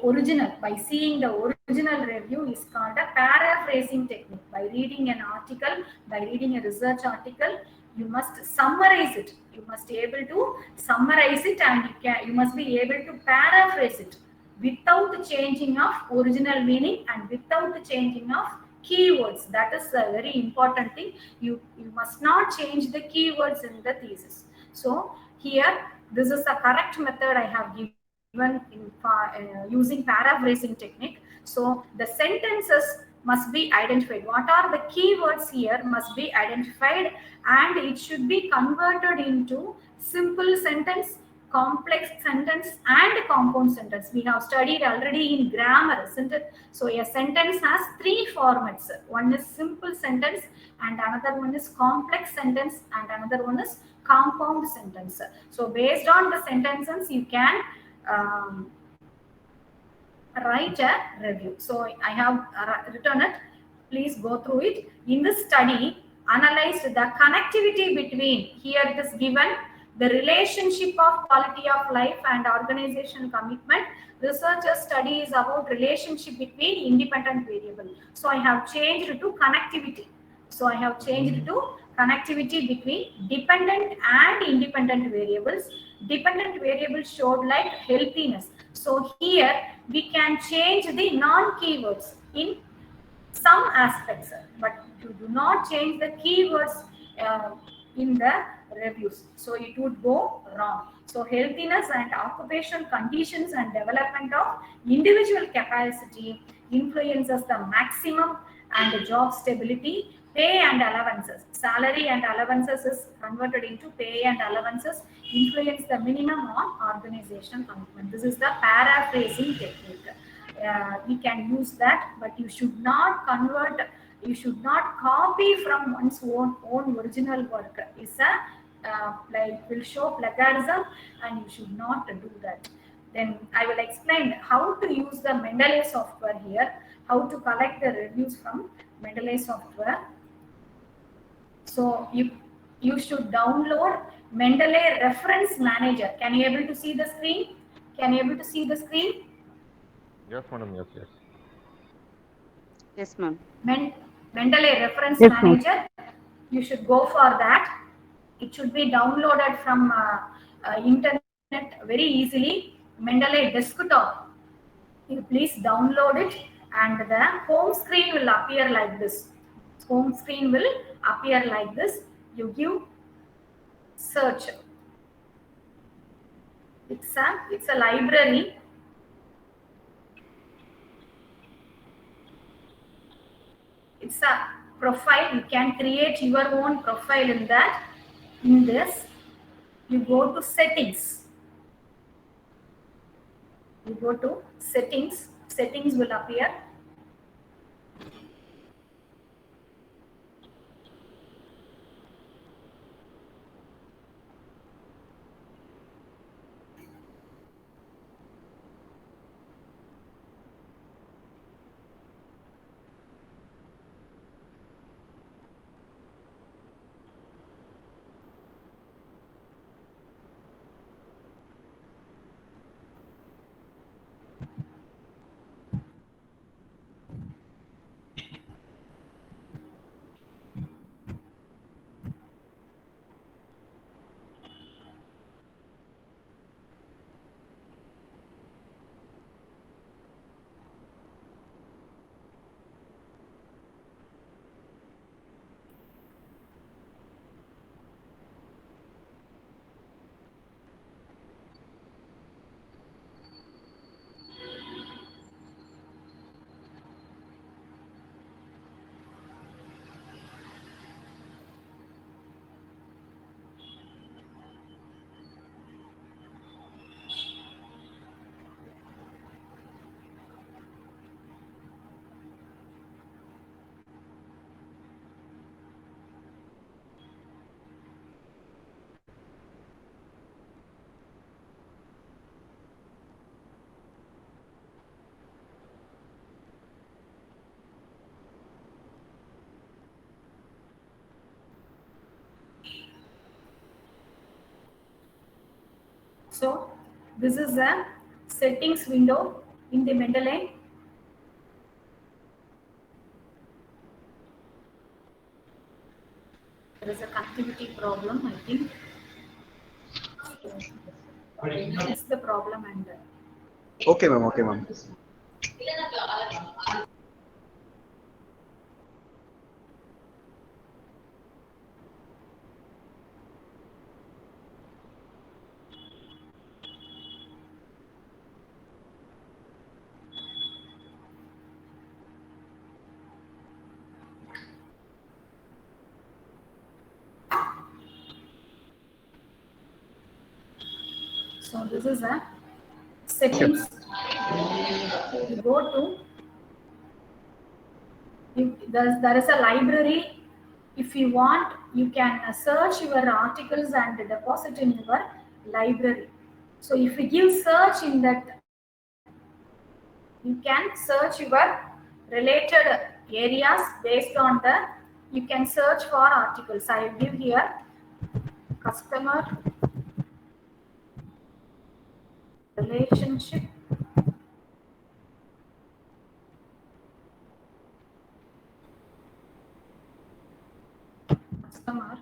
original, by seeing the original review, is called a paraphrasing technique. By reading an article, by reading a research article, you must summarize it. You must be able to summarize it, and you must be able to paraphrase it without changing of original meaning and without changing of keywords. That is a very important thing. You must not change the keywords in the thesis. So here, this is the correct method I have given in using paraphrasing technique. So the sentences must be identified. What are the keywords here must be identified, and it should be converted into simple sentence, complex sentence and compound sentence. We have studied already in grammar, isn't it? So a sentence has 3 formats. One is simple sentence, and another one is complex sentence, and another one is compound sentence. So based on the sentences, you can write a review. So I have written it. Please go through it. In this study, analyzed the connectivity between, here it is given, the relationship of quality of life and organizational commitment. Researchers study is about relationship between independent variable. So I have changed to connectivity. So I have changed to connectivity between dependent and independent variables. Dependent variables showed like healthiness. So here we can change the non-keywords in some aspects, but you do not change the keywords in the reviews, so it would go wrong. So healthiness and occupational conditions and development of individual capacity influences the maximum and job stability. Pay and allowances, salary and allowances is converted into pay and allowances influence the minimum on organizational commitment. This is the paraphrasing technique. We can use that, but you should not convert, you should not copy from one's own original work. It's a like will show plagiarism, and you should not do that. Then I will explain how to use the Mendeley software here, how to collect the reviews from Mendeley software. So you should download Mendeley Reference Manager. Can you able to see the screen? Can you able to see the screen? Yes, madam. Yes, yes. Yes, ma'am. Mendeley Reference Yes, ma'am. Manager. You should go for that. It should be downloaded from internet very easily. Mendeley Desktop. You please download it, and the home screen will appear like this. Home screen will appear like this. You give search. It's a library. It's a profile. You can create your own profile in that. In this, you go to settings. You go to settings. Settings will appear. So this is a settings window in the Mendeley. There is a connectivity problem, I think. That's the problem, and Okay, ma'am. Okay, ma'am. so this is a settings. You go to, there is a library. If you want, you can search your articles and deposit in your library. So if you give search in that, you can search your related areas based on the, you can search for articles. I will give here customer relationship customer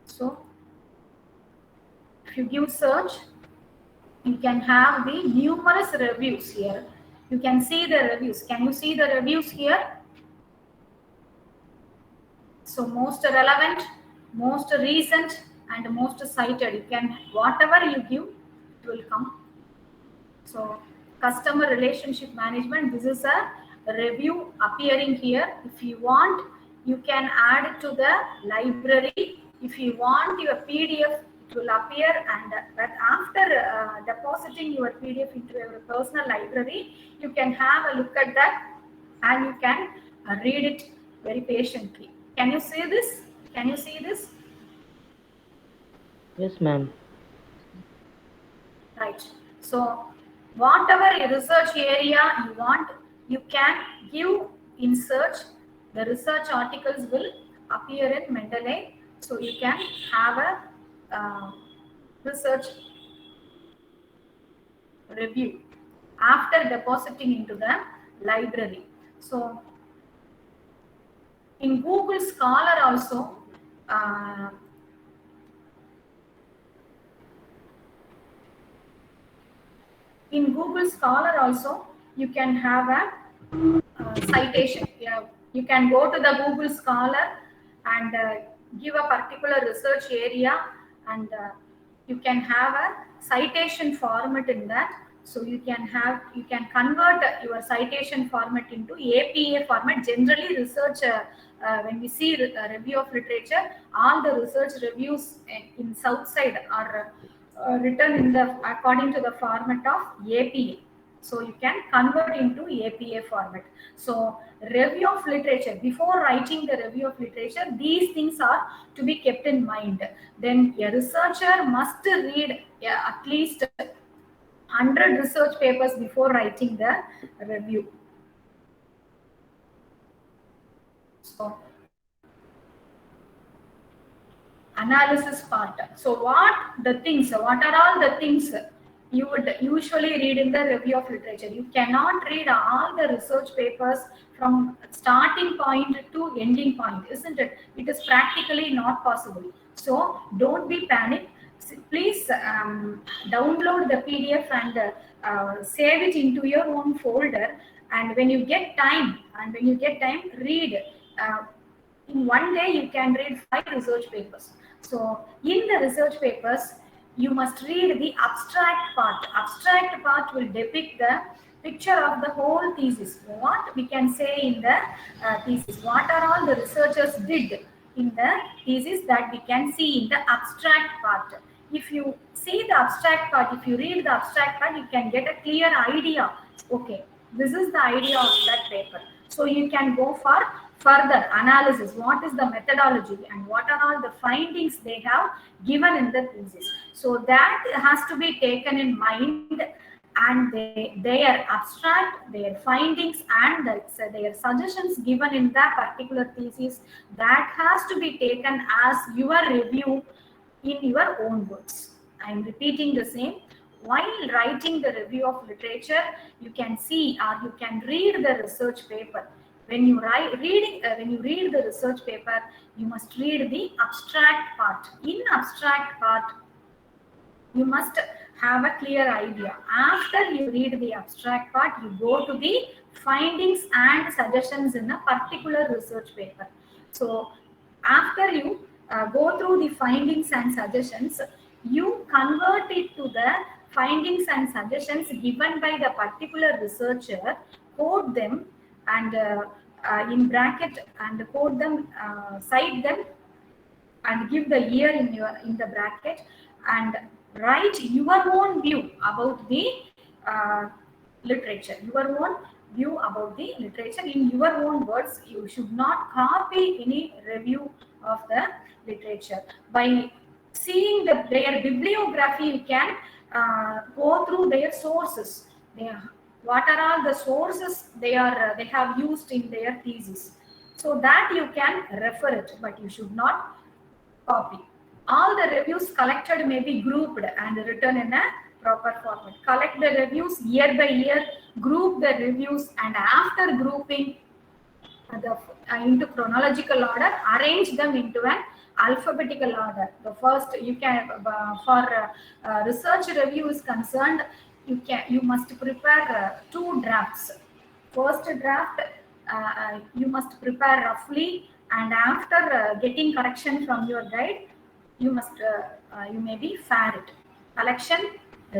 So if you give search, you can have the numerous reviews here. You can see the reviews. Can you see the reviews here? So most relevant, most recent, and most cited. You can, whatever you give, it will come. So customer relationship management, this is a review appearing here. If you want, you can add it to the library. If you want your PDF, it will appear, and but after depositing your PDF into your personal library, you can have a look at that and you can read it very patiently. Can you see this? Can you see this? Yes, ma'am. Right. So whatever research area you want, you can give in search. The research articles will appear in Mendeley. So you can have a research review after depositing into the library. So in Google Scholar also, you can have a citation. You can go to the Google Scholar and give a particular research area, and you can have a citation format in that. So you can convert your citation format into APA format. Generally, research when we see a review of literature, all the research reviews in Southside are written in the according to the format of APA. So you can convert into APA format. So review of literature, before writing the review of literature, these things are to be kept in mind. Then a researcher must read at least 100 research papers before writing the review. So analysis part. So what are all the things you would usually read in the review of literature? You cannot read all the research papers from starting point to ending point, isn't it? It is practically not possible. So don't be panicked. Please download the PDF and save it into your own folder. And when you get time, read. In one day, you can read 5 research papers. So in the research papers, you must read the abstract part. Abstract part will depict the picture of the whole thesis. What we can say in the thesis, what are all the researchers did in the thesis, that we can see in the abstract part. If you see the abstract part, if you read the abstract part, you can get a clear idea. Okay, this is the idea of that paper. So you can go for further analysis. What is the methodology and what are all the findings they have given in the thesis? So that has to be taken in mind, and their abstract, their findings, and their suggestions given in that particular thesis, that has to be taken as your review in your own words. I am repeating the same. While writing the review of literature, you can see or you can read the research paper. When you read the research paper, you must read the abstract part. In abstract part, you must have a clear idea. After you read the abstract part, you go to the findings and suggestions in a particular research paper. So after you go through the findings and suggestions, you convert it to the findings and suggestions given by the particular researcher, quote them and in bracket, and quote them, cite them, and give the year in the bracket, and write your own view about the literature. Your own view about the literature in your own words. You should not copy any review of the literature. By seeing their bibliography, you can go through their sources. What are all the sources they have used in their thesis? so that you can refer it, but you should not copy. All the reviews collected may be grouped and written in a proper format. Collect the reviews year by year, group the reviews, and after grouping into chronological order, arrange them into an alphabetical order. The first you can for research review is concerned, you must prepare 2 drafts. First draft you must prepare roughly, and after getting correction from your guide, you may be fair it. Collection,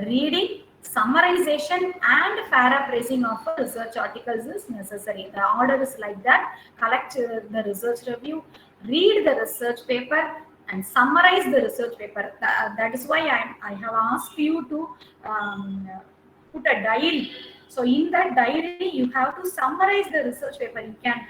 reading, summarization, and paraphrasing of research articles is necessary. The order is like that: collect the research review, read the research paper, and summarize the research paper. That is why I have asked you to put a diary. So in that diary, you have to summarize the research paper. You can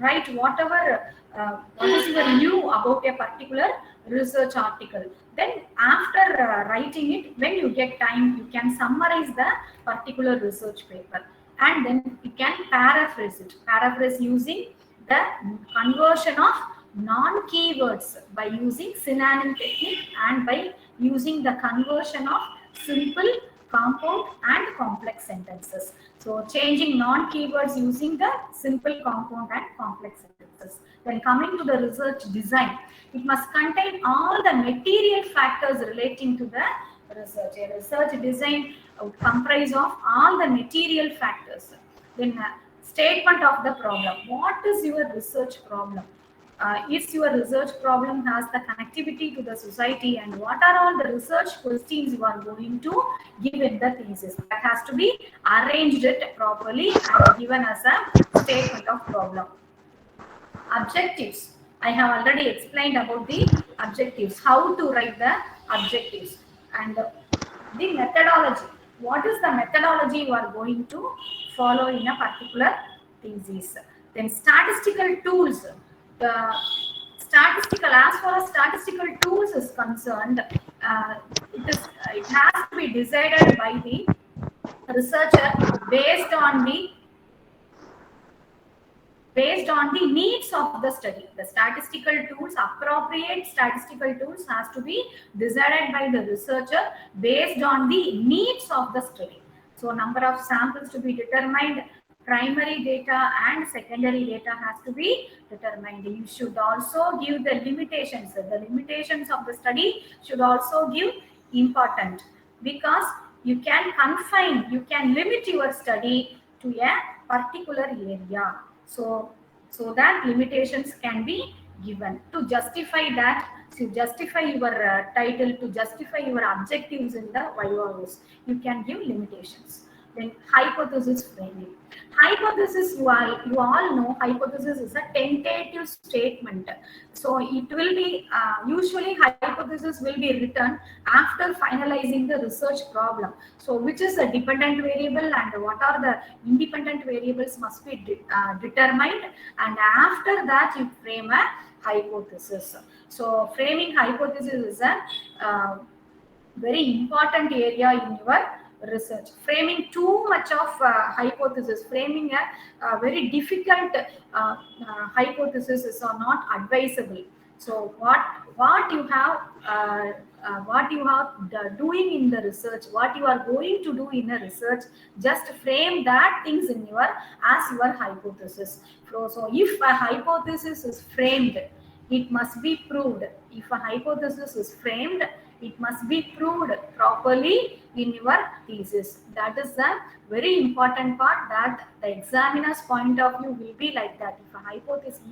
write what is your view about a particular research article. Then after writing it, when you get time, you can summarize the particular research paper, and then you can paraphrase it. Paraphrase using the conversion of non-keywords by using synonym technique, and by using the conversion of simple, compound, and complex sentences. So changing non-keywords using the simple, compound, and complex sentences. Then coming to the research design, it must contain all the material factors relating to the research. A research design would comprise of all the material factors. Then statement of the problem. What is your research problem? Is your research problem has the connectivity to the society, and what are all the research questions you are going to give in the thesis? That has to be arranged it properly and given as a statement of problem. Objectives. I have already explained about the objectives, how to write the objectives, and the methodology. What is the methodology you are going to follow in a particular thesis? Then statistical tools. As far as statistical tools is concerned, it has to be decided by the researcher based on the needs of the study. The statistical tools, appropriate statistical tools, has to be decided by the researcher based on the needs of the study. So number of samples to be determined, primary data and secondary data has to be determined. You should also give the limitations. The limitations of the study should also give important, because you can limit your study to a particular area. So that limitations can be given. To justify that, to justify your title, to justify your objectives in the YORs, you can give limitations. Then hypothesis framing. Hypothesis, you all know, hypothesis is a tentative statement. So it will be, usually hypothesis will be written after finalizing the research problem. So which is a dependent variable and what are the independent variables must be determined, and after that you frame a hypothesis. So framing hypothesis is a very important area in your research. Framing too much of hypothesis, framing a very difficult hypothesis is not advisable. So what you have doing in the research, what you are going to do in a research, just frame that things in your as your hypothesis. So if a hypothesis is framed, it must be proved. If a hypothesis is framed, it must be proved properly in your thesis. That is a very important part, that the examiner's point of view will be like that. If a hypothesis,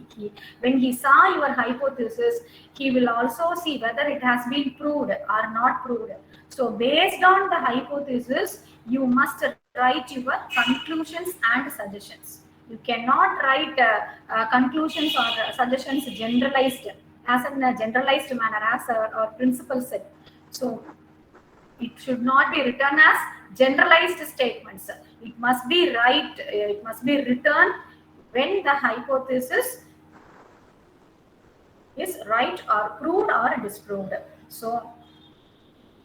when he saw your hypothesis, he will also see whether it has been proved or not proved. So based on the hypothesis, you must write your conclusions and suggestions. You cannot write conclusions or suggestions generalized, as in a generalized manner, as our principal said. So it should not be written as generalized statements. It must be written when the hypothesis is right or proved or disproved. So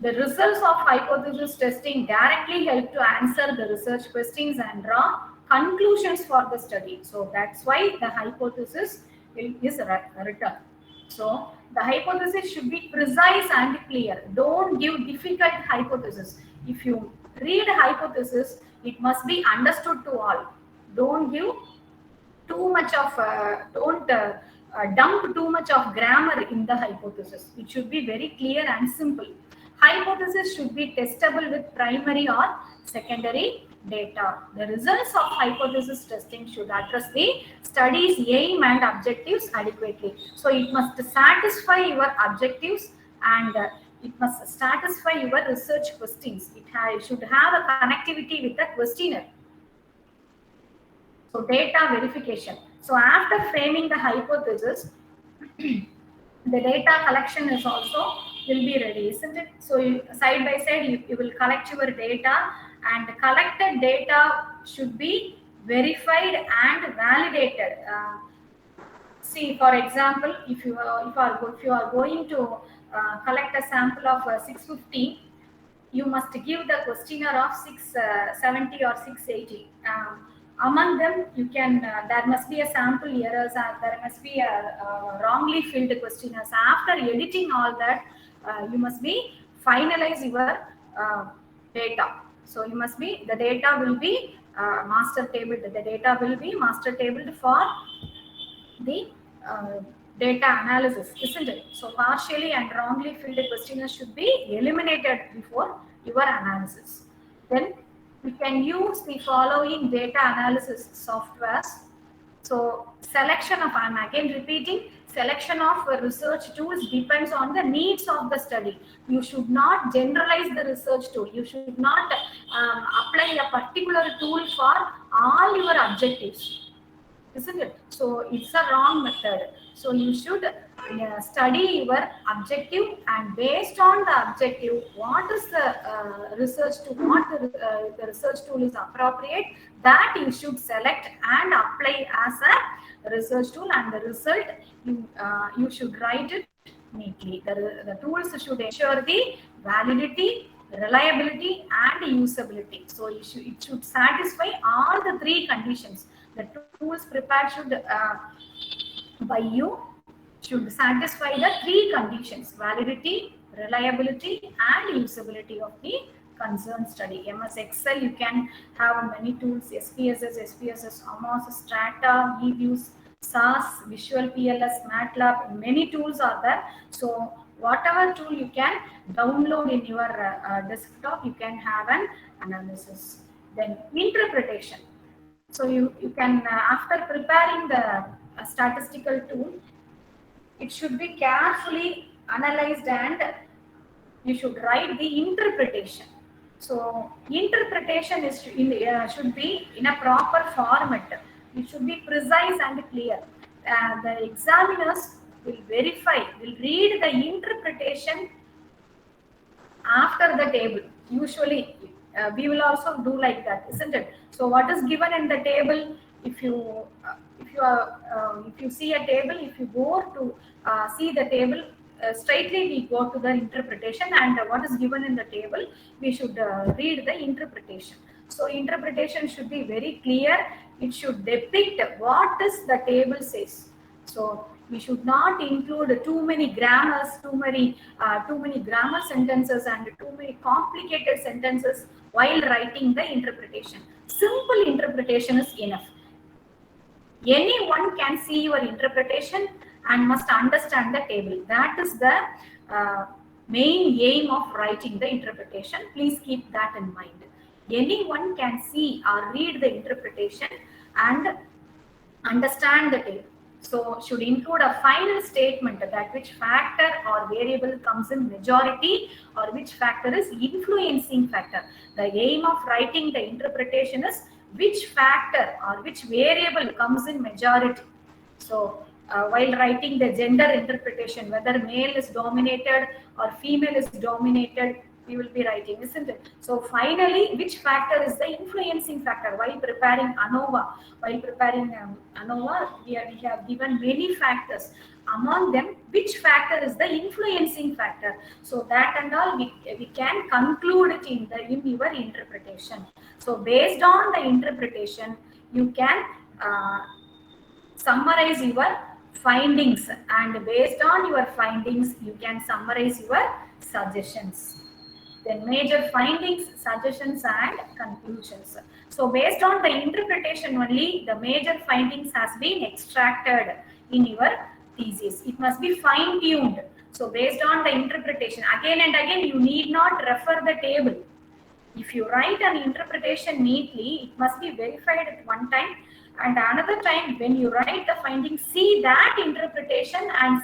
the results of hypothesis testing directly help to answer the research questions and draw conclusions for the study. So that's why the hypothesis is written. So the hypothesis should be precise and clear. Don't give difficult hypothesis. If you read a hypothesis, it must be understood to all. Don't give too much of dump too much of grammar in the hypothesis. It should be very clear and simple. Hypothesis should be testable with primary or secondary data. The results of hypothesis testing should address the study's aim and objectives adequately. So it must satisfy your objectives and it must satisfy your research questions. It should have a connectivity with the questionnaire. So data verification. So after framing the hypothesis, the data collection is also will be ready, isn't it? So side by side, you will collect your data, and the collected data should be verified and validated. See, for example, if you are going to collect a sample of 650, you must give the questionnaire of 670 or 680. Among them, you can there must be a sample errors, and there must be a wrongly filled questionnaires. After editing all that, you must be finalize your data. So you must be the data will be master tabled. The data will be master tabled for the data analysis, isn't it? So partially and wrongly filled questionnaires should be eliminated before your analysis. Then we can use the following data analysis softwares. So selection of, I'm again repeating, selection of research tools depends on the needs of the study. You should not generalize the research tool. You should not apply a particular tool for all your objectives, isn't it? So it's a wrong method. So you should study your objective, and based on the objective, what is the research tool, what the research tool is appropriate, that you should select and apply as a research tool, and the result you should write it neatly. The tools should ensure the validity, reliability, and usability. So it should satisfy all the three conditions. The tools prepared should by you should satisfy the three conditions: validity, reliability, and usability of the concerned study. MS Excel, you can have many tools: SPSS, AMOS, Strata, eViews, SAS, Visual PLS, MATLAB. Many tools are there. So whatever tool you can download in your desktop, you can have an analysis. Then interpretation. So you can after preparing the statistical tool, it should be carefully analyzed and you should write the interpretation. So interpretation is should be in a proper format. It should be precise and clear. The examiners will verify, will read the interpretation after the table. Usually we will also do like that, isn't it? So what is given in the table, if you see a table, if you go to see the table, straightly we go to the interpretation, and what is given in the table, we should read the interpretation. So interpretation should be very clear. It should depict what is the table says. So we should not include too many grammars, too many grammar sentences and too many complicated sentences while writing the interpretation. Simple interpretation is enough. Anyone can see your interpretation and must understand the table. That is the main aim of writing the interpretation. Please keep that in mind. Anyone can see or read the interpretation and understand the table. So should include a final statement that which factor or variable comes in majority or which factor is influencing factor. The aim of writing the interpretation is which factor or which variable comes in majority. So while writing the gender interpretation, whether male is dominated or female is dominated, we will be writing, isn't it? So finally, which factor is the influencing factor? While preparing ANOVA, we have given many factors. Among them, which factor is the influencing factor? So that and all we can conclude it in your interpretation. So based on the interpretation, you can summarize your findings, and based on your findings you can summarize your suggestions. Then major findings, suggestions and conclusions. So based on the interpretation only, the major findings has been extracted in your thesis. It must be fine tuned. So based on the interpretation, again and again you need not refer the table. If you write an interpretation neatly, it must be verified at one time, and another time when you write the findings, see that interpretation and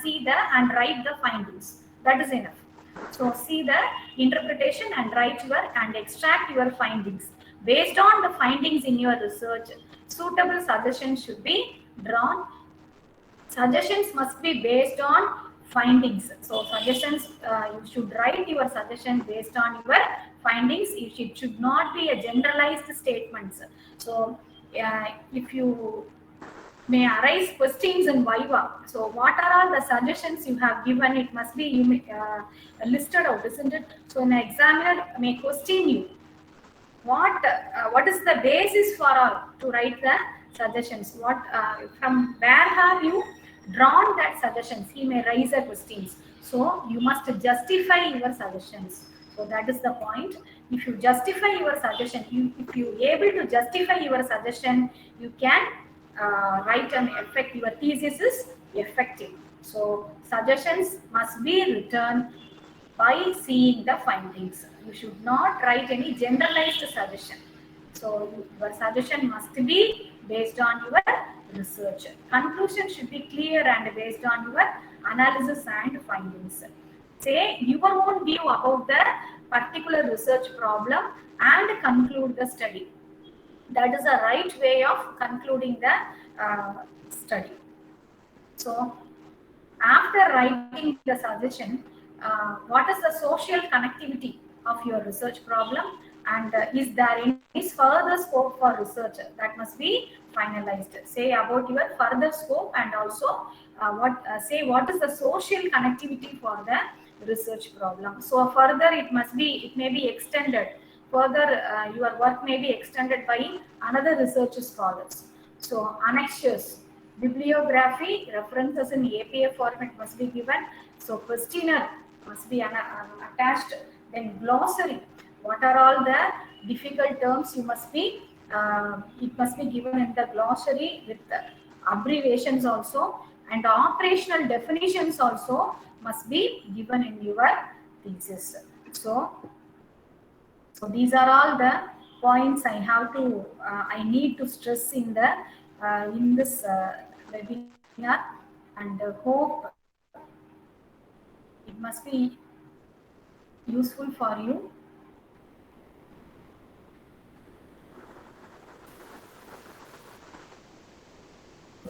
write the findings. That is enough. So see the interpretation and and extract your findings. Based on the findings in your research, suitable suggestions should be drawn. Suggestions must be based on findings. So suggestions, you should write your suggestion based on your findings. It should not be a generalized statements. So if you may arise questions in Viva. So what are all the suggestions you have given? It must be listed out, isn't it? So an examiner may question you. What is the basis for to write the suggestions? What from where have you drawn that suggestions? He may raise a questions. So you must justify your suggestions. So that is the point. If you justify your suggestion, if you able to justify your suggestion, you can write an effect. Your thesis is effective. So suggestions must be written by seeing the findings. You should not write any generalized suggestion. So your suggestion must be based on your research. Conclusion should be clear and based on your analysis and findings. Say your own view about the particular research problem and conclude the study. That is the right way of concluding the study. So after writing the suggestion, what is the social connectivity of your research problem, and is there any further scope for research? That must be finalized. Say about your further scope, and also what is the social connectivity for the research problem. So further it may be extended. Further your work may be extended by another research scholars. So annexures, bibliography, references in APA format must be given. So questionnaire must be attached. Then glossary, what are all the difficult terms you must be it must be given in the glossary with the abbreviations also, and operational definitions also must be given in your thesis. So these are all the points I need to stress in this webinar, and hope it must be useful for you.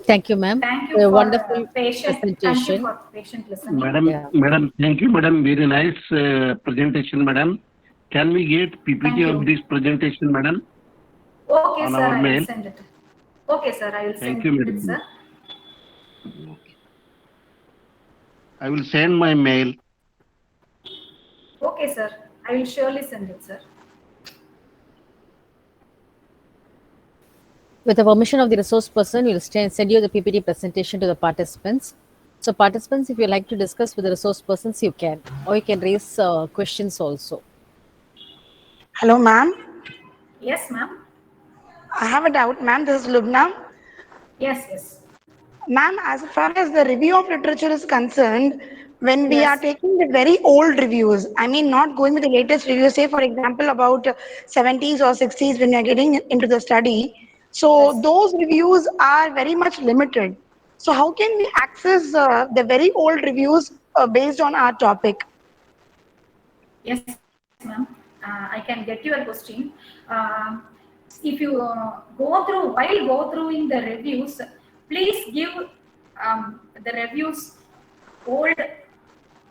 Thank you, ma'am. Thank A you for wonderful patient. Thank you presentation. for patient listening. Madam, Yeah. madam, thank you, madam. Very nice presentation, madam. Can we get Thank PPT you. of this presentation, madam? Okay, On sir, our I will mail. send it. Okay, sir, I will Thank send you, it, madam. sir. I will send my mail. Okay, sir, I will surely send it, sir. With the permission of the resource person, we'll send you the PPT presentation to the participants. So participants, if you like to discuss with the resource persons, you can, or you can raise questions also. Hello, ma'am. Yes, ma'am. I have a doubt, ma'am. This is Lubna. Yes, yes. Ma'am, as far as the review of literature is concerned, when we Yes. are taking the very old reviews, I mean, not going with the latest reviews, say, for example, about 70s or 60s, when we are getting into the study, so Yes. those reviews are very much limited. So how can we access the very old reviews based on our topic? Yes, ma'am. I can get your question. If you go through in the reviews, please give the reviews old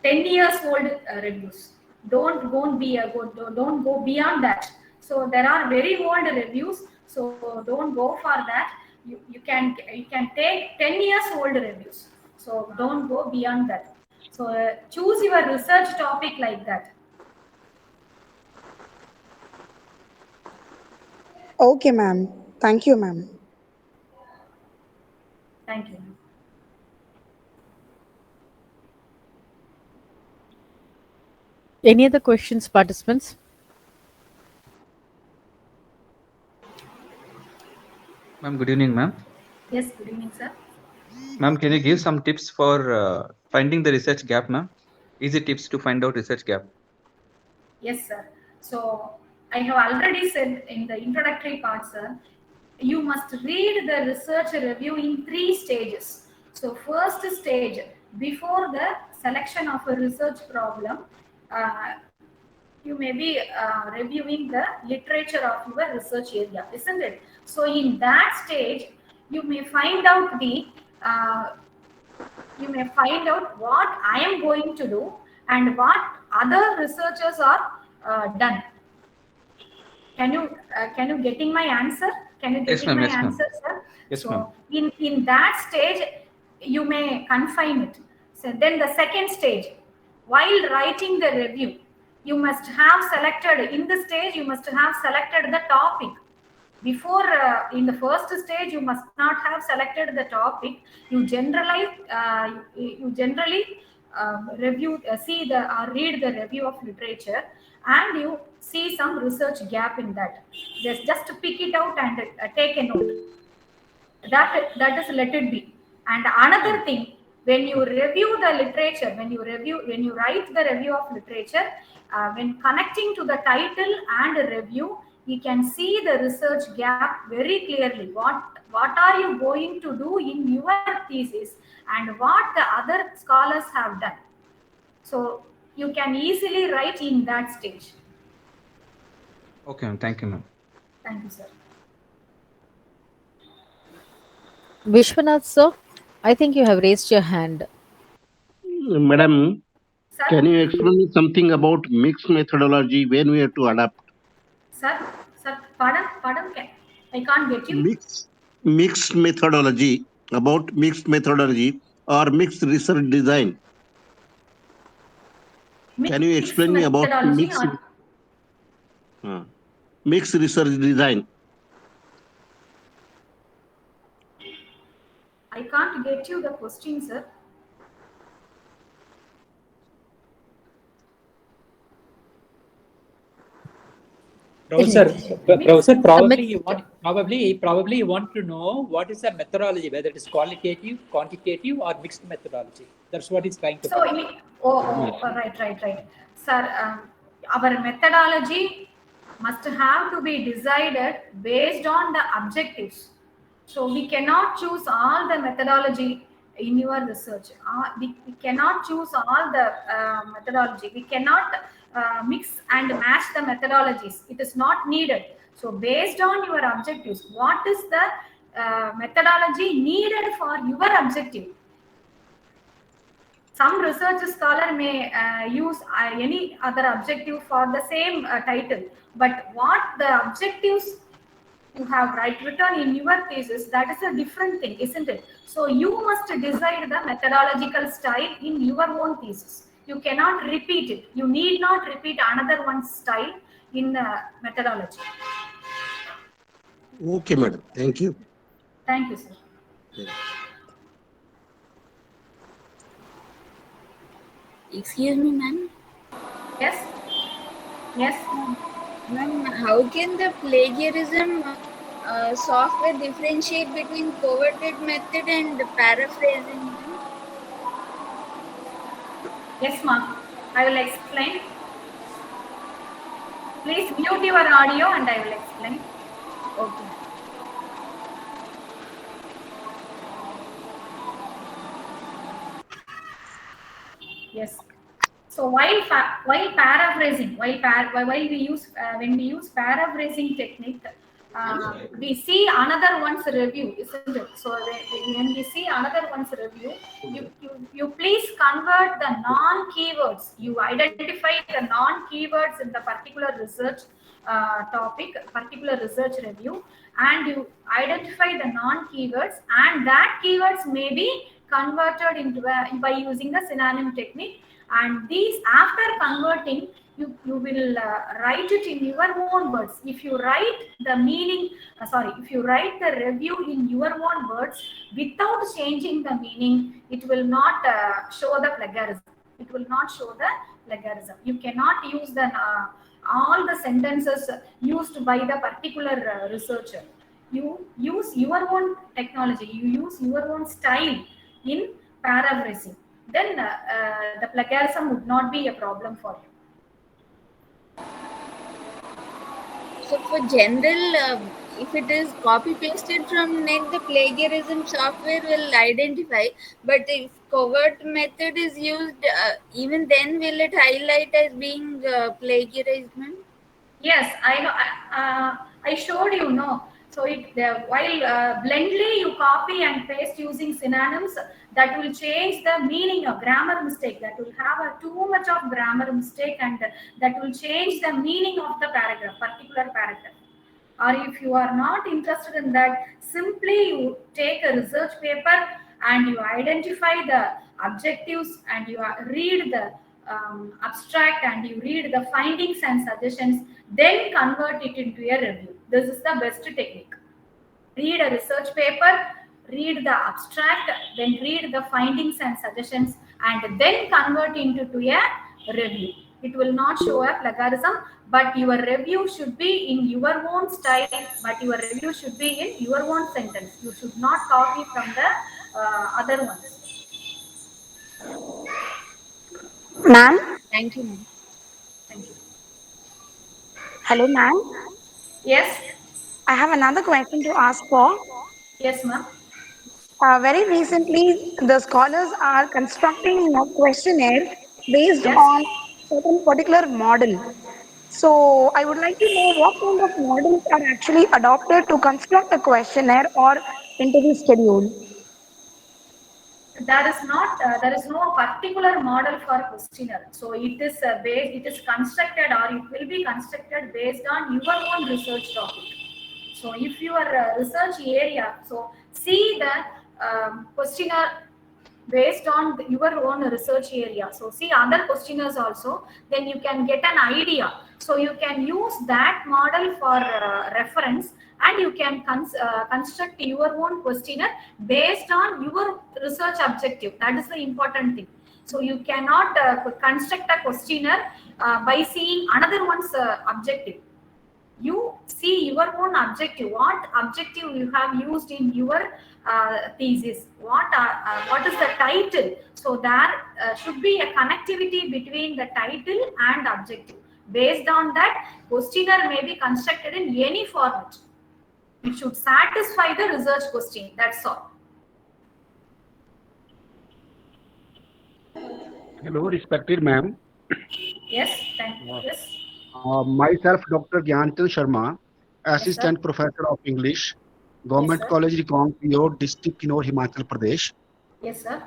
10 years old reviews. Don't go beyond that. So there are very old reviews. So don't go for that. You can take 10 years old reviews. So don't go beyond that. So choose your research topic like that. Okay, ma'am. Thank you, ma'am. Thank you. Any other questions, participants? Ma'am, good evening, ma'am. Yes, good evening, sir. Ma'am, can you give some tips for finding the research gap, ma'am? Easy tips to find out research gap. Yes, sir. So I have already said in the introductory part, sir, you must read the research review in 3 stages. So first stage, before the selection of a research problem, you may be reviewing the literature of your research area, isn't it? So in that stage, you may find out what I am going to do and what other researchers are done. Can you getting my answer? Can you Yes, getting ma'am. my Yes, ma'am. answer, sir? Yes, So ma'am. in that stage, you may confine it. So then the second stage, while writing the review, you must have selected in the stage. You must have selected the topic. Before in the first stage, you must not have selected the topic. You generally review, read the review of literature, and you see some research gap in that. Just pick it out and take a note. That is let it be. And another thing, when you review the literature, when you write the review of literature, when connecting to the title and review, you can see the research gap very clearly. What are you going to do in your thesis and what the other scholars have done. So you can easily write in that stage. Okay, ma'am. Thank you, ma'am. Thank you, sir. Vishwanath, sir, I think you have raised your hand. Madam, Sir? can you explain me something about mixed methodology when we have to adapt? Sir, pardon, I can't get you. Mixed methodology, about mixed methodology or mixed research design. Can you explain me about mixed research design? I can't get you the question, sir. Professor, probably you want to know what is the methodology, whether it is qualitative, quantitative, or mixed methodology. That's what he's trying to. So, right, sir. Our methodology must have to be decided based on the objectives. So we cannot choose all the methodology in your research. We cannot choose all the methodology. We cannot mix and match the methodologies. It is not needed. So based on your objectives, what is the methodology needed for your objective? Some research scholar may use any other objective for the same title, but what the objectives you have written in your thesis, that is a different thing, isn't it? So you must decide the methodological style in your own thesis. You cannot repeat it. You need not repeat another one's style in methodology. Okay, madam. Thank you. Thank you, sir. Yeah. Excuse me, ma'am. Yes. Yes. Ma'am, how can the plagiarism software differentiate between coveted method and paraphrasing? Yes, ma'am. I will explain. Please mute your audio and I will explain. Okay. Yes. So while paraphrasing, while we use when we use paraphrasing technique, we see another one's review, isn't it? So when we see another one's review, you please convert the non-keywords. You identify the non-keywords in the particular research topic, particular research review, and you identify the non-keywords, and that keywords may be converted into by using the synonym technique. And these, after converting, you will write it in your own words. If you write the meaning, if you write the review in your own words without changing the meaning, it will not show the plagiarism. It will not show the plagiarism. You cannot use the all the sentences used by the particular researcher. You use your own technology. You use your own style in paraphrasing. Then the plagiarism would not be a problem for you. So for general, if it is copy pasted from net, the plagiarism software will identify. But if covert method is used, even then will it highlight as being plagiarism? Yes, I showed you. No, so while blindly you copy and paste using synonyms, that will change the meaning of grammar mistake. That will have too much of grammar mistake, and that will change the meaning of the paragraph, particular paragraph. Or if you are not interested in that, simply you take a research paper and you identify the objectives and you read the abstract and you read the findings and suggestions, then convert it into a review. This is the best technique. Read a research paper, read the abstract, then read the findings and suggestions, and then convert into a review. It will not show a plagiarism, but your review should be in your own style, but your review should be in your own sentence. You should not copy from the other ones. Ma'am? Thank you, ma'am. Thank you. Hello, ma'am? Yes? I have another question to ask for. Yes, ma'am. Very recently, the scholars are constructing a questionnaire based Yes. on certain particular model. So I would like to know what kind of models are actually adopted to construct a questionnaire or interview schedule. There is no particular model for questionnaire. So it is constructed, or it will be constructed based on your own research topic. So if your research area, so see the questionnaire based on your own research area. So see other questionnaires also, then you can get an idea. So you can use that model for reference, and you can construct your own questionnaire based on your research objective. That is the important thing. So you cannot construct a questionnaire by seeing another one's objective. You see your own objective. What objective you have used in your thesis? What is the title? So there should be a connectivity between the title and objective. Based on that, questionnaire may be constructed in any format. It should satisfy the research question. That's all. Hello, respected ma'am. Yes, thank you. Yes. Myself, Dr. Gyanchand Sharma, Assistant Professor of English, Government sir. College, Riकांगपिओ, District Kinnaur, Himachal Pradesh. Yes, sir.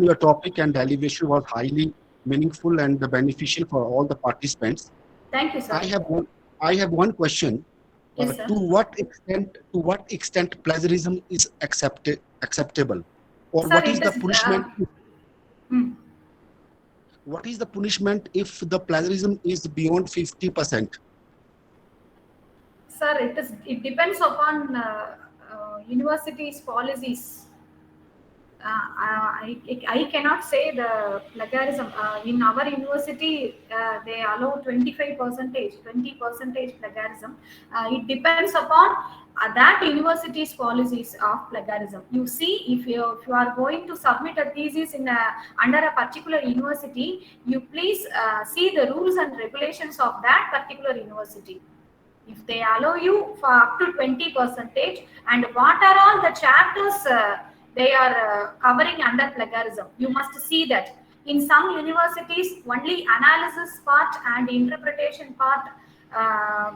Your topic and elevation was highly meaningful and beneficial for all the participants. Thank you, sir. I have one question. Yes, sir. To what extent plagiarism is acceptable, or Sir, what is the is, punishment? What is the punishment if the plagiarism is beyond 50%? Sir, it depends upon university's policies. I cannot say the plagiarism. In our university, they allow 25%, 20% plagiarism. It depends upon that university's policies of plagiarism. You see, if you are going to submit a thesis under a particular university, you please see the rules and regulations of that particular university. If they allow you for up to 20%, and what are all the chapters they are covering under plagiarism, you must see that. In some universities, only analysis part and interpretation part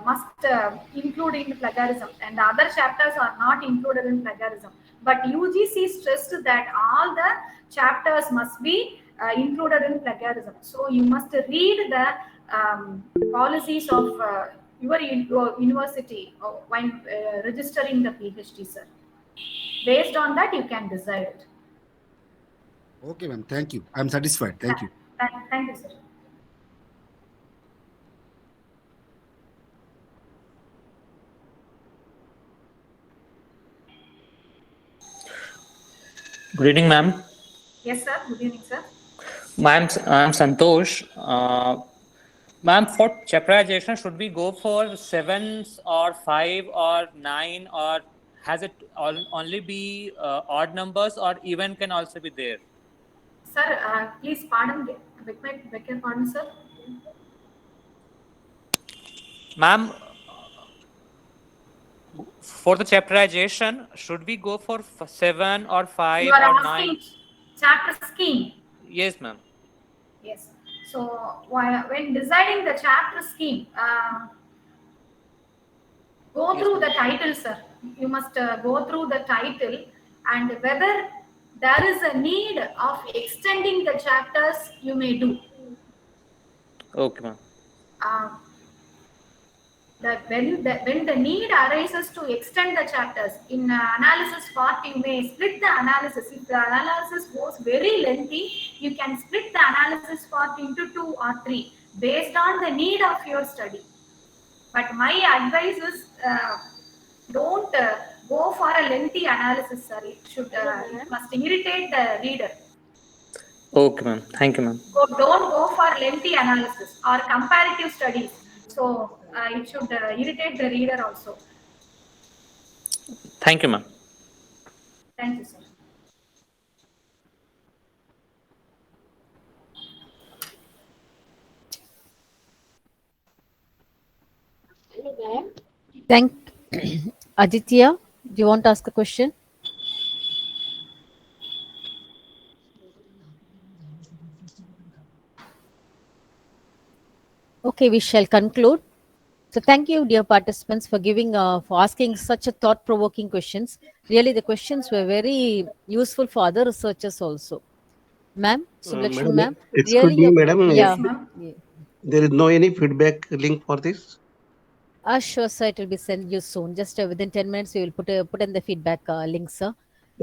must include in plagiarism, and the other chapters are not included in plagiarism. But UGC stressed that all the chapters must be included in plagiarism. So you must read the policies of your university when registering the PhD, sir. Based on that, you can decide it. Okay, ma'am. Thank you. I'm satisfied. Thank you. Thank you, sir. Good evening, ma'am. Yes, sir. Good evening, sir. Ma'am, I'm Santosh. Ma'am, for chapterization, should we go for 7s or 5 or 9, or has it only be odd numbers, or even can also be there? Sir, please pardon, beg your pardon, sir. Ma'am, for the chapterization, should we go for 7 or 5 You are or asking 9? chapter scheme. Yes, ma'am. Yes. So when deciding the chapter scheme, go Yes, through ma'am. the title, sir. You must go through the title and whether there is a need of extending the chapters, you may do. Okay, ma'am. When the need arises to extend the chapters in analysis part, you may split the analysis. If the analysis goes very lengthy, you can split the analysis part into 2 or 3 based on the need of your study. But my advice is don't go for a lengthy analysis, sir. It must irritate the reader. Okay, ma'am. Thank you, ma'am. Don't go for lengthy analysis or comparative studies. So it should irritate the reader also. Thank you, ma'am. Thank you, sir. Thank Aditya. Do you want to ask a question? Okay, we shall conclude. So thank you, dear participants, for asking such a thought-provoking questions. Really, the questions were very useful for other researchers also. Ma'am, Sublakshmi ma'am, Excuse really, me, madam. yeah. There is no any feedback link for this. Sure, sir. It will be sent you soon. Just within 10 minutes, we will put in the feedback link, sir.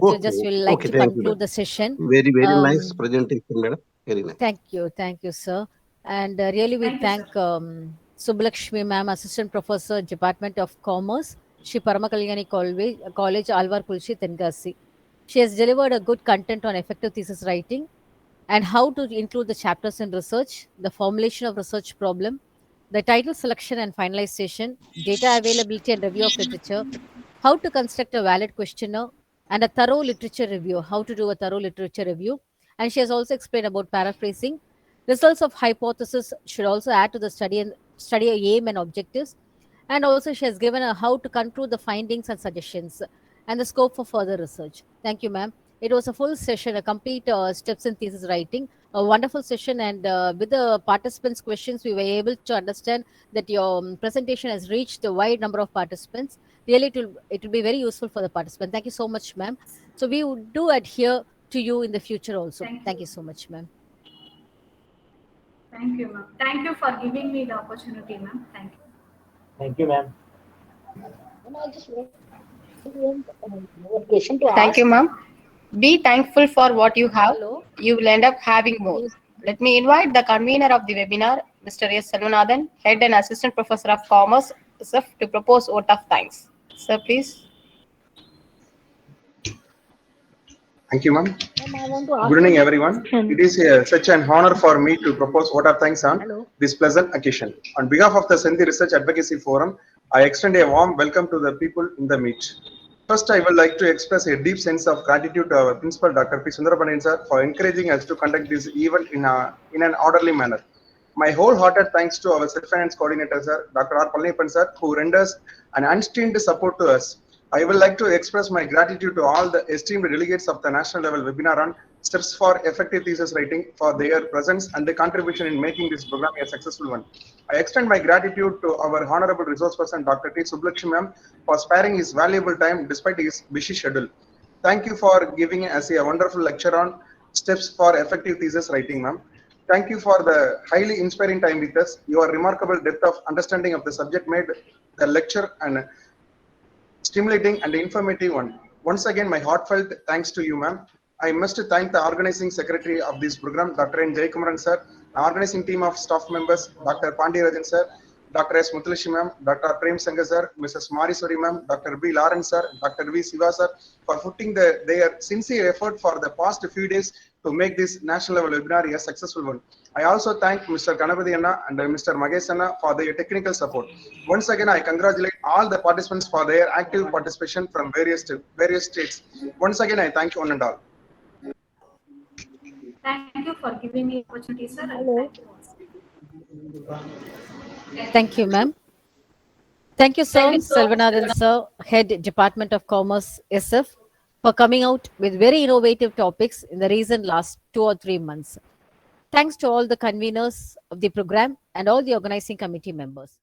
Okay. So just we will like Okay, to thank you, conclude madam. the session. Very nice presentation, madam. Very nice. Thank you, sir. And really, we thank Sublakshmi ma'am, Assistant Professor, Department of Commerce, Shri Paramakalyani College, Alvar Kulshi, Tenkasi. She has delivered a good content on effective thesis writing and how to include the chapters in research, the formulation of research problem, the title selection and finalization, data availability and review of literature, how to construct a valid questionnaire, and a thorough literature review, how to do a thorough literature review. And she has also explained about paraphrasing. Results of hypothesis should also add to the study aim and objectives. And also she has given how to conclude the findings and suggestions and the scope for further research. Thank you, ma'am. It was a full session, a complete steps in thesis writing, a wonderful session. And with the participants' questions, we were able to understand that your presentation has reached a wide number of participants. Really, it will be very useful for the participant. Thank you so much, ma'am. So we would do adhere to you in the future also. Thank you so much, ma'am. Thank you, ma'am. Thank you for giving me the opportunity, ma'am. Thank you. Thank you, ma'am. Thank you, ma'am. Be thankful for what you have. You will end up having more. Let me invite the convener of the webinar, Mr. S. Selvanathan, Head and Assistant Professor of Commerce, SF, to propose vote of thanks. Sir, please. Thank you, ma'am. Good evening, everyone. It is such an honor for me to propose vote of thanks on this pleasant occasion. On behalf of the Sindhi Research Advocacy Forum, I extend a warm welcome to the people in the meet. First, I would like to express a deep sense of gratitude to our principal, Dr. P. Sundarabandin sir, for encouraging us to conduct this event in an orderly manner. My wholehearted thanks to our self-finance coordinator, sir, Dr. R. Palaniappan sir, who renders an unstained support to us. I would like to express my gratitude to all the esteemed delegates of the national level webinar on Steps for Effective Thesis Writing for their presence and their contribution in making this program a successful one. I extend my gratitude to our honorable resource person, Dr. T. Sublakshmi ma'am, for sparing his valuable time despite his busy schedule. Thank you for giving us a wonderful lecture on Steps for Effective Thesis Writing, ma'am. Thank you for the highly inspiring time with us. Your remarkable depth of understanding of the subject made the lecture and stimulating and informative one. Once again, my heartfelt thanks to you, ma'am. I must thank the organizing secretary of this program, Dr. N. Jaykumaran sir, the organizing team of staff members, Dr. Pandirajan sir, Dr. S. Muthulishi ma'am, Dr. Prem Sangha sir, Mrs. Mariswari ma'am, Dr. B. Lawrence sir, Dr. V. Siva sir, for putting their sincere effort for the past few days to make this national level webinar a successful one. I also thank Mr. Ganapathy Anna and Mr. Magesh Anna for their technical support. Once again, I congratulate all the participants for their active participation from various states. Once again, I thank you one and all. Thank you for giving me opportunity, sir. Hello. Thank you, ma'am. Thank you, sir, Selvanathan, sir, Head Department of Commerce, SF, for coming out with very innovative topics in the recent last 2 or 3 months. Thanks to all the conveners of the program and all the organizing committee members.